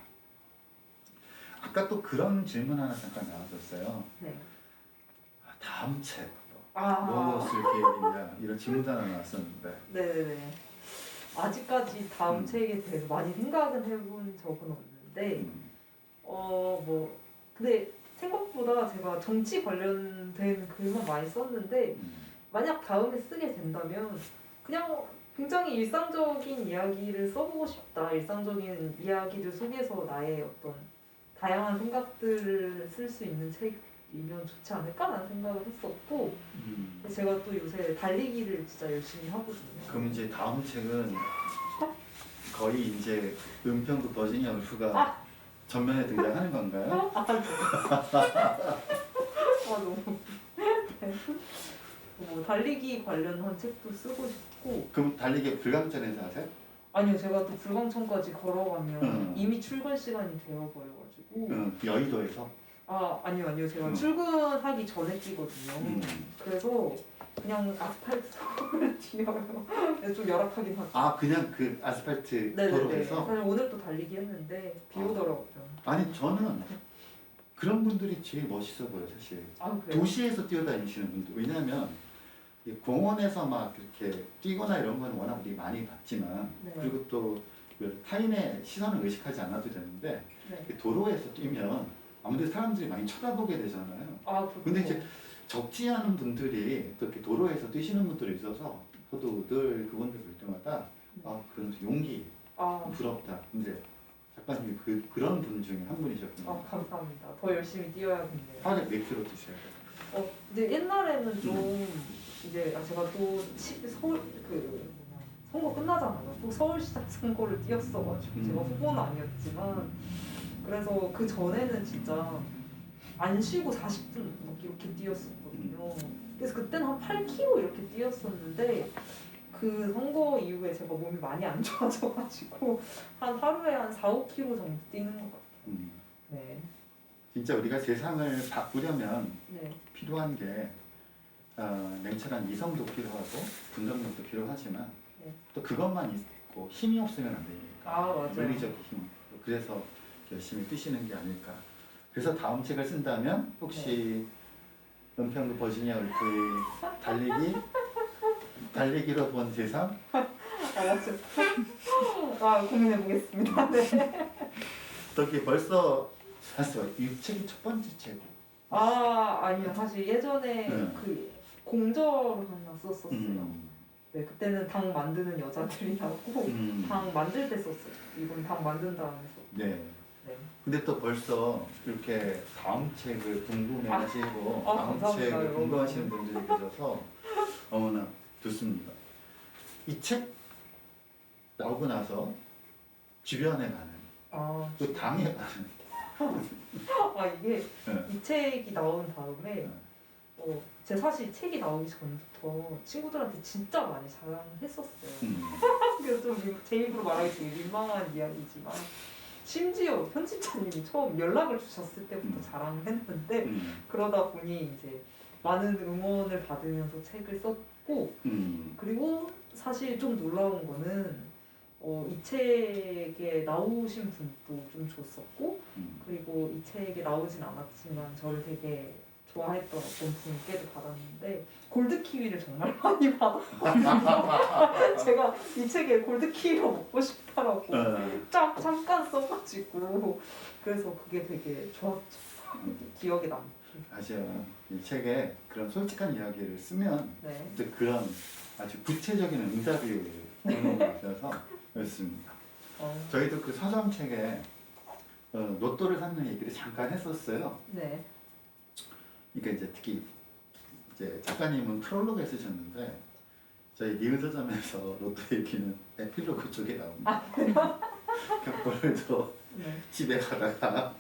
아까 또 그런 질문 하나 잠깐 나왔었어요. 네. 다음 책 뭐 쓸 계획이냐 이런 질문 하나 나왔었는데. 네네네. 아직까지 다음 책에 대해서 많이 생각은 해본 적은 없는데 뭐 근데 생각보다 제가 정치 관련된 글만 많이 썼는데 만약 다음에 쓰게 된다면 그냥 굉장히 일상적인 이야기를 써보고 싶다. 일상적인 이야기들 속에서 나의 어떤 다양한 생각들을 쓸 수 있는 책이면 좋지 않을까라는 생각을 했었고 제가 또 요새 달리기를 진짜 열심히 하거든요. 그럼 이제 다음 책은 거의 이제 은평구 버지니아 울프가 전면에 등장하는 건가요? 너무 뭐 달리기 관련한 책도 쓰고 싶고. 그럼 달리기 불광천에서 하세요? 아니요, 제가 또 불광천까지 걸어가면 이미 출근 시간이 되어버려가지고. 여의도에서? 아니요, 제가 출근하기 전에 뛰거든요. 그래서 그냥 아스팔트 도로를 뛰어요. 좀 열악하긴 하죠. 그냥 그 아스팔트 네네네. 도로에서? 사실 오늘 또 달리기 했는데 비 오더라고요. 아니 저는 그런 분들이 제일 멋있어 보여요 사실. 그래요? 도시에서 뛰어다니시는 분들. 왜냐하면 이 공원에서 막 이렇게 뛰거나 이런 건 워낙 우리 많이 봤지만 네. 그리고 또 타인의 시선을 의식하지 않아도 되는데 네. 도로에서 뛰면 아무래도 사람들이 많이 쳐다보게 되잖아요. 그렇죠. 근데 이제 적지 않은 분들이 또 이렇게 도로에서 뛰시는 분들이 있어서 저도 늘 그분들 볼 때마다 그런 용기 부럽다. 근데 작가님이 그런 분 중에 한 분이셨군요. 감사합니다. 더 열심히 뛰어야겠네요. 하루에 몇 킬로 뛰셔야 돼요? 이제 옛날에는 좀 이제 제가 또 서울 선거 끝나잖아요. 또 서울시장 선거를 뛰었어가지고 제가 후보는 아니었지만 그래서 그 전에는 진짜 안 쉬고 40분 막 이렇게 뛰었었거든요. 그래서 그때는 한 8km 이렇게 뛰었었는데 그 선거 이후에 제가 몸이 많이 안 좋아져가지고 한 하루에 한 4, 5km 정도 뛰는 것 같아요. 네. 진짜 우리가 세상을 바꾸려면 네. 필요한 게 냉철한 이성도 필요하고 분석력도 필요하지만 또 그것만 있고 힘이 없으면 안 되니까 맞아요. 물리적 힘. 그래서 열심히 뛰시는 게 아닐까. 그래서 다음 책을 쓴다면 혹시 은평구 버지니아 울프의 달리기로 본 세상? 고민해 보겠습니다. 네. 어떻게 벌써 샀어요? 이 책이 첫 번째 책. 아니요. 사실 예전에 그 공저를 하나 썼었어요. 네, 그때는 당 만드는 여자들이라고 당 만들 때 썼어요. 이건 당 만든 다음에 썼고. 네. 네. 근데 또 벌써 이렇게 다음 책을 궁금해하시고 다음 감사합니다, 책을 여러분. 궁금하시는 분들이 계셔서 어머나 좋습니다. 이 책 나오고 나서 주변에 가는 또 당에 가는 이게 네. 이 책이 나온 다음에 네. 제 사실 책이 나오기 전부터 친구들한테 진짜 많이 자랑했었어요. 그래서 좀 제 입으로 말하기 되게 민망한 이야기지만 심지어 편집자님이 처음 연락을 주셨을 때부터 자랑을 했는데 그러다 보니 이제 많은 응원을 받으면서 책을 썼고 그리고 사실 좀 놀라운 거는 이 책에 나오신 분도 좀 줬었고 그리고 이 책에 나오진 않았지만 저를 되게 좋아했던 어떤 분께도 받았는데 골드키위를 정말 많이 받았거든요. 제가 이 책에 골드키위가 먹고 싶다라고 잠깐 써가지고 그래서 그게 되게 좋았죠. 기억에 남고. 맞아요. 이 책에 그런 솔직한 이야기를 쓰면 네. 이제 그런 아주 구체적인 응답이 오는 것 같아서 그렇습니다. 저희도 그 서점책에 로또를 사는 얘기를 잠깐 했었어요. 네. 그러니까 이제 특히 이제 작가님은 프롤로그에 쓰셨는데 저희 니은 서점에서 로또 얘기는 에필로그 쪽에 나옵니다. 오늘도 네. 집에 가다가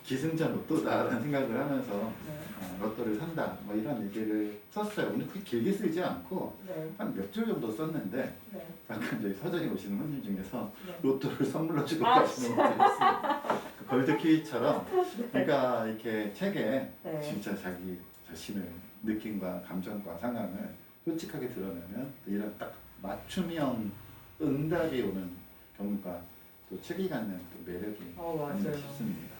기승전 로또다라는 생각을 하면서 네. 로또를 산다 뭐 이런 얘기를 썼어요. 근데 그렇게 길게 쓰지 않고 네. 한 몇 줄 정도 썼는데 네. 가끔 저희 서점에 오시는 손님 중에서 네. 로또를 선물로 주고 가시는 분들이 있습니다. 그 골드키위처럼 그러니까 이렇게 책에 네. 진짜 자기 자신의 느낌과 감정과 상황을 솔직하게 드러내면 이런 딱 맞춤형 응답이 오는 경우가 또 책이 갖는 또 매력이 맞아요. 아닌가 싶습니다.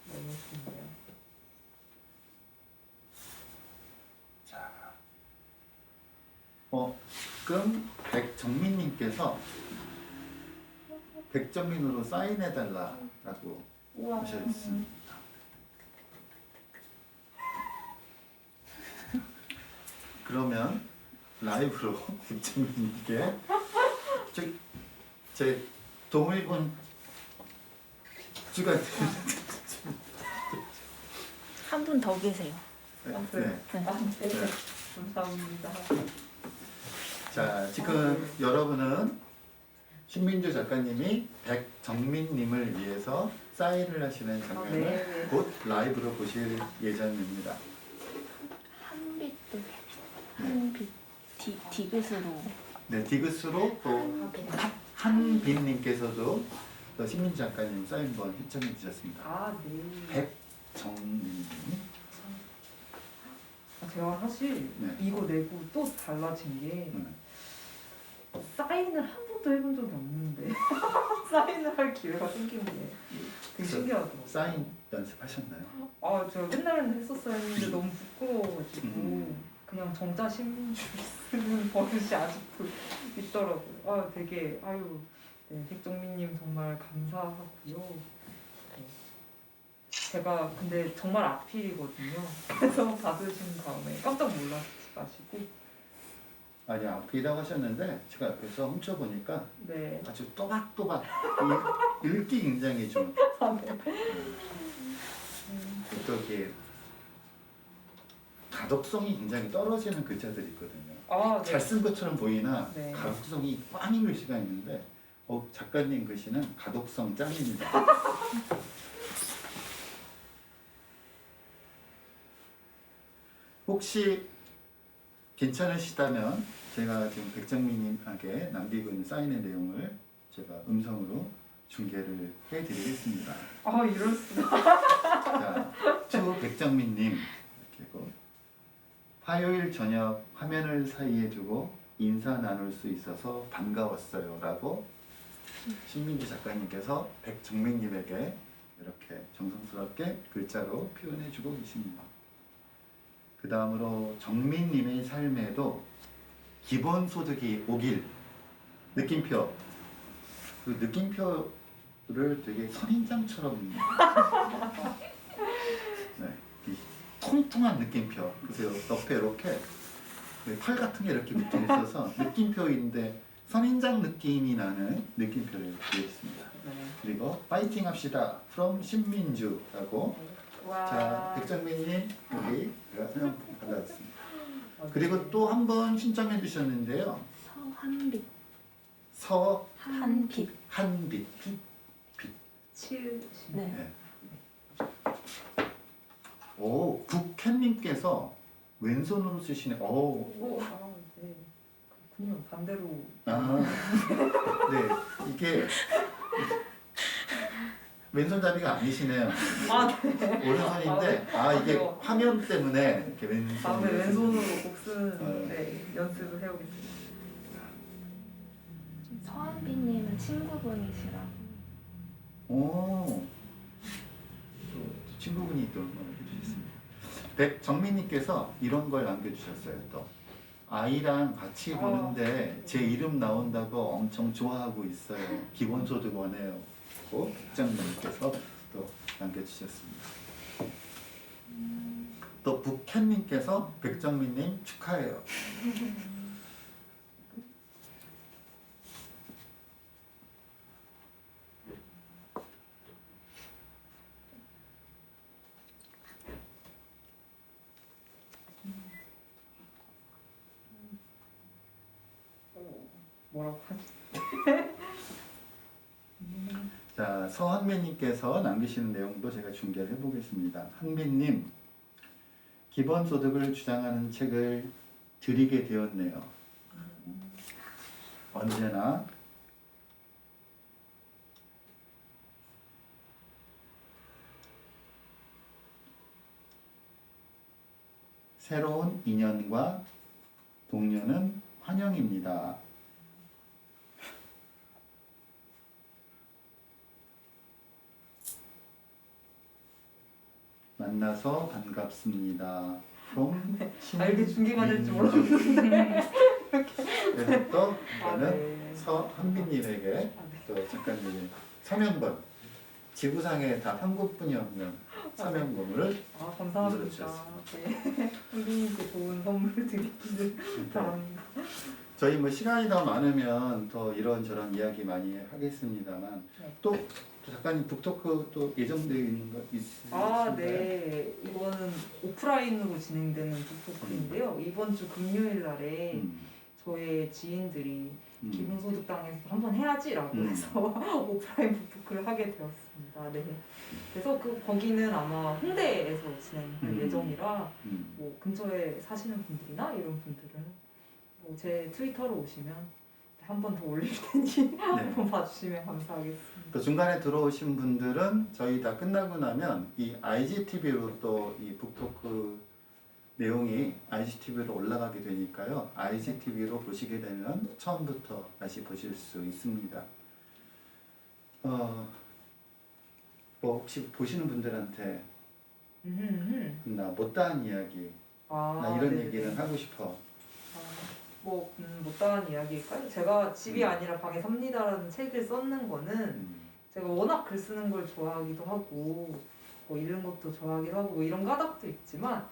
너무 좋네요. 자, 그럼 백정민님께서 백정민으로 사인해달라라고 우와. 하셨습니다. 그러면 라이브로 백정민님께 제 동물분 주가 한 분 더 계세요. 네. 네. 감사합니다. 자, 지금 여러분은 신민주 작가님이 백정민님을 위해서 사인을 하시는 장면을 네. 곧 라이브로 보실 예정입니다. 한빛도 한빛 디귿으로 네, 디귿으로 또 한빈님께서도 또 신민주 작가님 사인본 신청해 주셨습니다. 네. 백정민님. 제가 사실 네. 이거 내고 또 달라진 게 사인을 한 번도 해본 적이 없는데 사인을 할 기회가 생긴 게 되게 신기하더라고요. 사인 연습하셨나요? 제가 옛날에는 했었어야 했는데 너무 부끄러워가지고 그냥 정자 신민주 쓰는 버릇이 아직도 있더라고요. 되게 네, 백정민님 정말 감사하고요. 네. 제가 근데 정말 악필이거든요. 그래서 받으신 다음에 깜짝 놀라시고. 아니 앞이라고 하셨는데 제가 옆에서 훔쳐보니까 네. 아주 또박또박 읽기 굉장히 좀 또 이렇게 가독성이 굉장히 떨어지는 글자들이 있거든요. 네. 잘 쓴 것처럼 보이나 네. 가독성이 꽝인 글씨가 있는데 작가님 글씨는 가독성 짱입니다. 혹시 괜찮으시다면 제가 지금 백정민님에게 남기고 있는 사인의 내용을 제가 음성으로 중계를 해드리겠습니다. 이럴 수가. 자, 추 백정민님 이렇게고 화요일 저녁 화면을 사이에 두고 인사 나눌 수 있어서 반가웠어요 라고 신민주 작가님께서 백정민님에게 이렇게 정성스럽게 글자로 표현해 주고 계십니다. 그 다음으로 정민님의 삶에도 기본소득이 오길 느낌표, 그 느낌표를 되게 선인장처럼 네, 이 통통한 느낌표. 그래서 옆에 이렇게 네, 팔 같은 게 이렇게 붙어 있어서 느낌표인데 선인장 느낌이 나는 느낌표를 드리겠습니다. 네. 그리고 파이팅 합시다 from 신민주라고. 와. 자, 백정민님 여기 제가 선물 받아왔습니다. 아, 그리고 네. 또 한 번 신청해 주셨는데요. 서한빛. 서한빛. 한빛. 치읓. 네. 네. 오, 국캔님께서 왼손으로 쓰시네. 오, 오, 아, 네. 그렇군요. 반대로. 아, 네, 이게 왼손잡이가 아니시네요. 아, 네. 오른손인데, 아, 이게 맞아요. 화면 때문에 이렇게 왼손. 다음에 왼손으로 꼭 쓰는 어. 네, 연습을 해오겠습니다. 서한빛님은 친구분이시라고. 오, 또 친구분이 또 해주셨습니다. 백정민님께서 이런 걸 남겨주셨어요. 또 아이랑 같이 보는데 제 이름 나온다고 엄청 좋아하고 있어요. 기본소득 원해요. 고 백정민님께서 또 남겨주셨습니다. 또 북현님께서 백정민님 축하해요. 뭐라고 하지? 자, 서한민님께서 남기시는 내용도 제가 중계를 해보겠습니다. 한민님, 기본소득을 주장하는 책을 드리게 되었네요. 언제나 새로운 인연과 동료는 환영입니다. 만나서 반갑습니다. from 이렇게 중계가 될줄 신민주. 몰랐는데. 그래서 또 아, 이거는 네. 서한빈님에게 아, 네. 또 작가님이 서명본, 지구상에 다 한국뿐이 없는 서명본을 아, 감사합니다. 만들어주셨습니다. 네. 선생님께 좋은 선물을 드리기를 바랍니다. 저희 뭐 시간이 더 많으면 더 이런저런 이야기 많이 하겠습니다만 네. 또 작가님 북토크 또 예정되어 있는 거 있으신가요? 아, 네. 이거는 오프라인으로 진행되는 북토크인데요. 이번 주 금요일 날에 음, 저의 지인들이 음. 기본소득당에서 한번 해야지라고 해서 오프라인 북토크를 하게 되었습니다. 네. 그래서 거기는 아마 홍대에서 진행할 예정이라 뭐 근처에 사시는 분들이나 이런 분들은 뭐 제 트위터로 오시면 한 번 더 올릴 테니 한번 봐주시면 감사하겠습니다. 또 중간에 들어오신 분들은 저희 다 끝나고 나면 이 IGTV로 또 이 북토크 내용이 IGTV로 올라가게 되니까요. IGTV로 보시게 되면 처음부터 다시 보실 수 있습니다. 뭐 혹시 보시는 분들한테 나 못다한 이야기, 나 이런 네네. 얘기는 하고 싶어. 못다한 이야기일까요? 제가 집이 아니라 방에 삽니다라는 책을 썼는 거는 제가 워낙 글 쓰는 걸 좋아하기도 하고 뭐 읽는 것도 좋아하기도 하고 뭐 이런 까닭도 있지만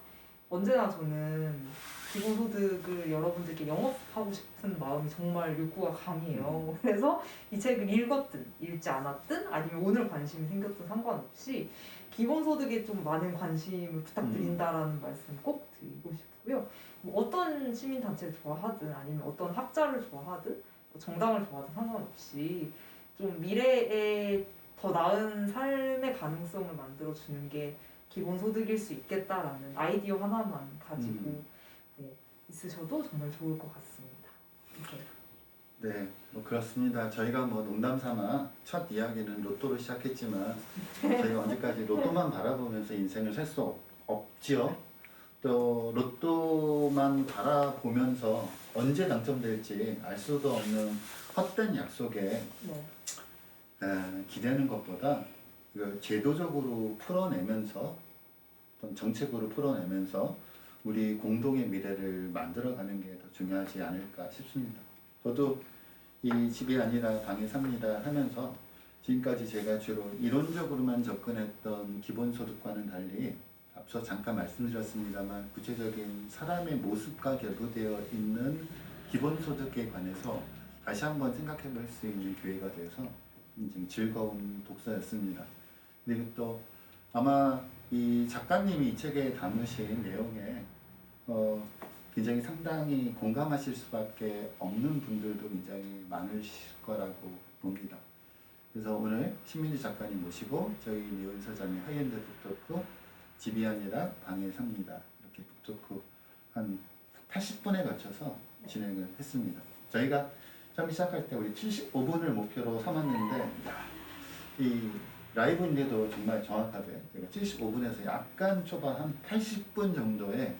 언제나 저는 기본소득을 여러분들께 영업하고 싶은 마음이 정말 욕구가 강해요. 그래서 이 책을 읽었든 읽지 않았든 아니면 오늘 관심이 생겼든 상관없이 기본소득에 좀 많은 관심을 부탁드린다라는 말씀 꼭 드리고 싶고요. 뭐 어떤 시민단체를 좋아하든 아니면 어떤 학자를 좋아하든 뭐 정당을 좋아하든 상관없이 좀 미래에 더 나은 삶의 가능성을 만들어주는 게 기본소득일 수 있겠다라는 아이디어 하나만 가지고 네, 있으셔도 정말 좋을 것 같습니다. 네, 뭐 그렇습니다. 저희가 뭐 농담삼아 첫 이야기는 로또로 시작했지만 저희가 언제까지 로또만 바라보면서 인생을 살 수 없지요. 또 로또만 바라보면서 언제 당첨될지 알 수도 없는 헛된 약속에 기대는 것보다 이걸 제도적으로 풀어내면서 어떤 정책으로 풀어내면서 우리 공동의 미래를 만들어가는 게 더 중요하지 않을까 싶습니다. 저도 이 집이 아니라 방에 삽니다 하면서 지금까지 제가 주로 이론적으로만 접근했던 기본소득과는 달리 앞서 잠깐 말씀드렸습니다만 구체적인 사람의 모습과 결부되어 있는 기본소득에 관해서 다시 한번 생각해 볼 수 있는 기회가 되어서 굉장히 즐거운 독서였습니다. 그리고 또 아마 이 작가님이 이 책에 담으신 내용에 굉장히 상당히 공감하실 수밖에 없는 분들도 굉장히 많으실 거라고 봅니다. 그래서 오늘 신민주 작가님 모시고 저희 니은 서점의 하이엔드 북토크 집이 아니라 방에 삽니다. 이렇게 북토크 한 80분에 걸쳐서 진행을 했습니다. 저희가 처음 시작할 때 우리 75분을 목표로 삼았는데 이 라이브인데도 정말 정확하게 제가 75분에서 약간 초반 한 80분 정도의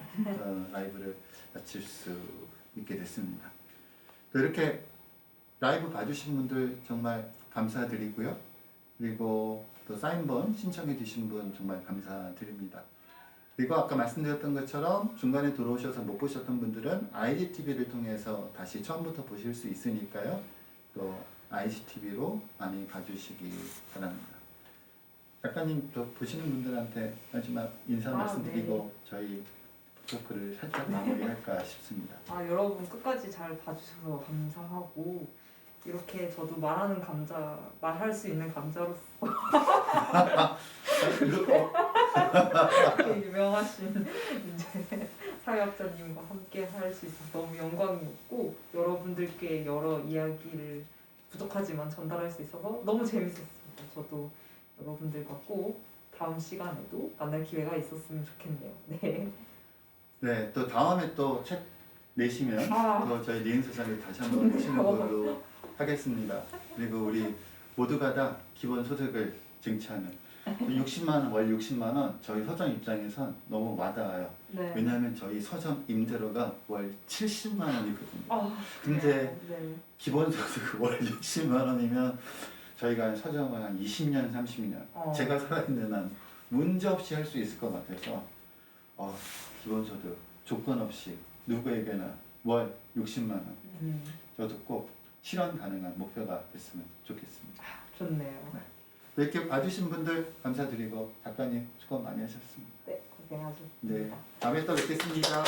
라이브를 마칠 수 있게 됐습니다. 또 이렇게 라이브 봐주신 분들 정말 감사드리고요. 그리고 또 사인본 신청해 주신 분 정말 감사드립니다. 그리고 아까 말씀드렸던 것처럼 중간에 들어오셔서 못 보셨던 분들은 IGTV를 통해서 다시 처음부터 보실 수 있으니까요. 또 IGTV로 많이 봐주시기 바랍니다. 작가님 또 보시는 분들한테 마지막 인사 말씀드리고 네. 저희 토크를 살짝 마무리할까 싶습니다. 여러분 끝까지 잘 봐주셔서 감사하고 이렇게 저도 말하는 감자, 말할 수 있는 감자로서 이렇게 유명하신 이제 사회학자님과 함께 할 수 있어서 너무 영광이었고 여러분들께 여러 이야기를 부족하지만 전달할 수 있어서 너무 재밌었습니다. 저도 여러분들과 꼭 다음 시간에도 만날 기회가 있었으면 좋겠네요. 네. 네, 또 다음에 또 책 내시면 또 저희 니은 서점에 다시 한번 모시는 걸로 하겠습니다. 그리고 우리 모두가 다 기본 소득을 쟁취하는 60만 원, 월 60만 원 저희 서점 입장에선 너무 와닿아요. 네. 왜냐하면 저희 서점 임대료가 월 70만 원이거든요. 근데 네. 기본 소득 월 60만 원이면 저희가 서점을 한 20년, 30년 제가 살아있는 한 문제 없이 할 수 있을 것 같아서 기본 소득 조건 없이 누구에게나 월 60만 원 저도 꼭 실현 가능한 목표가 됐으면 좋겠습니다. 좋네요. 네. 이렇게 봐주신 분들 감사드리고 작가님 수고 많이 하셨습니다. 네, 고생하셨습니다. 네, 다음에 또 뵙겠습니다.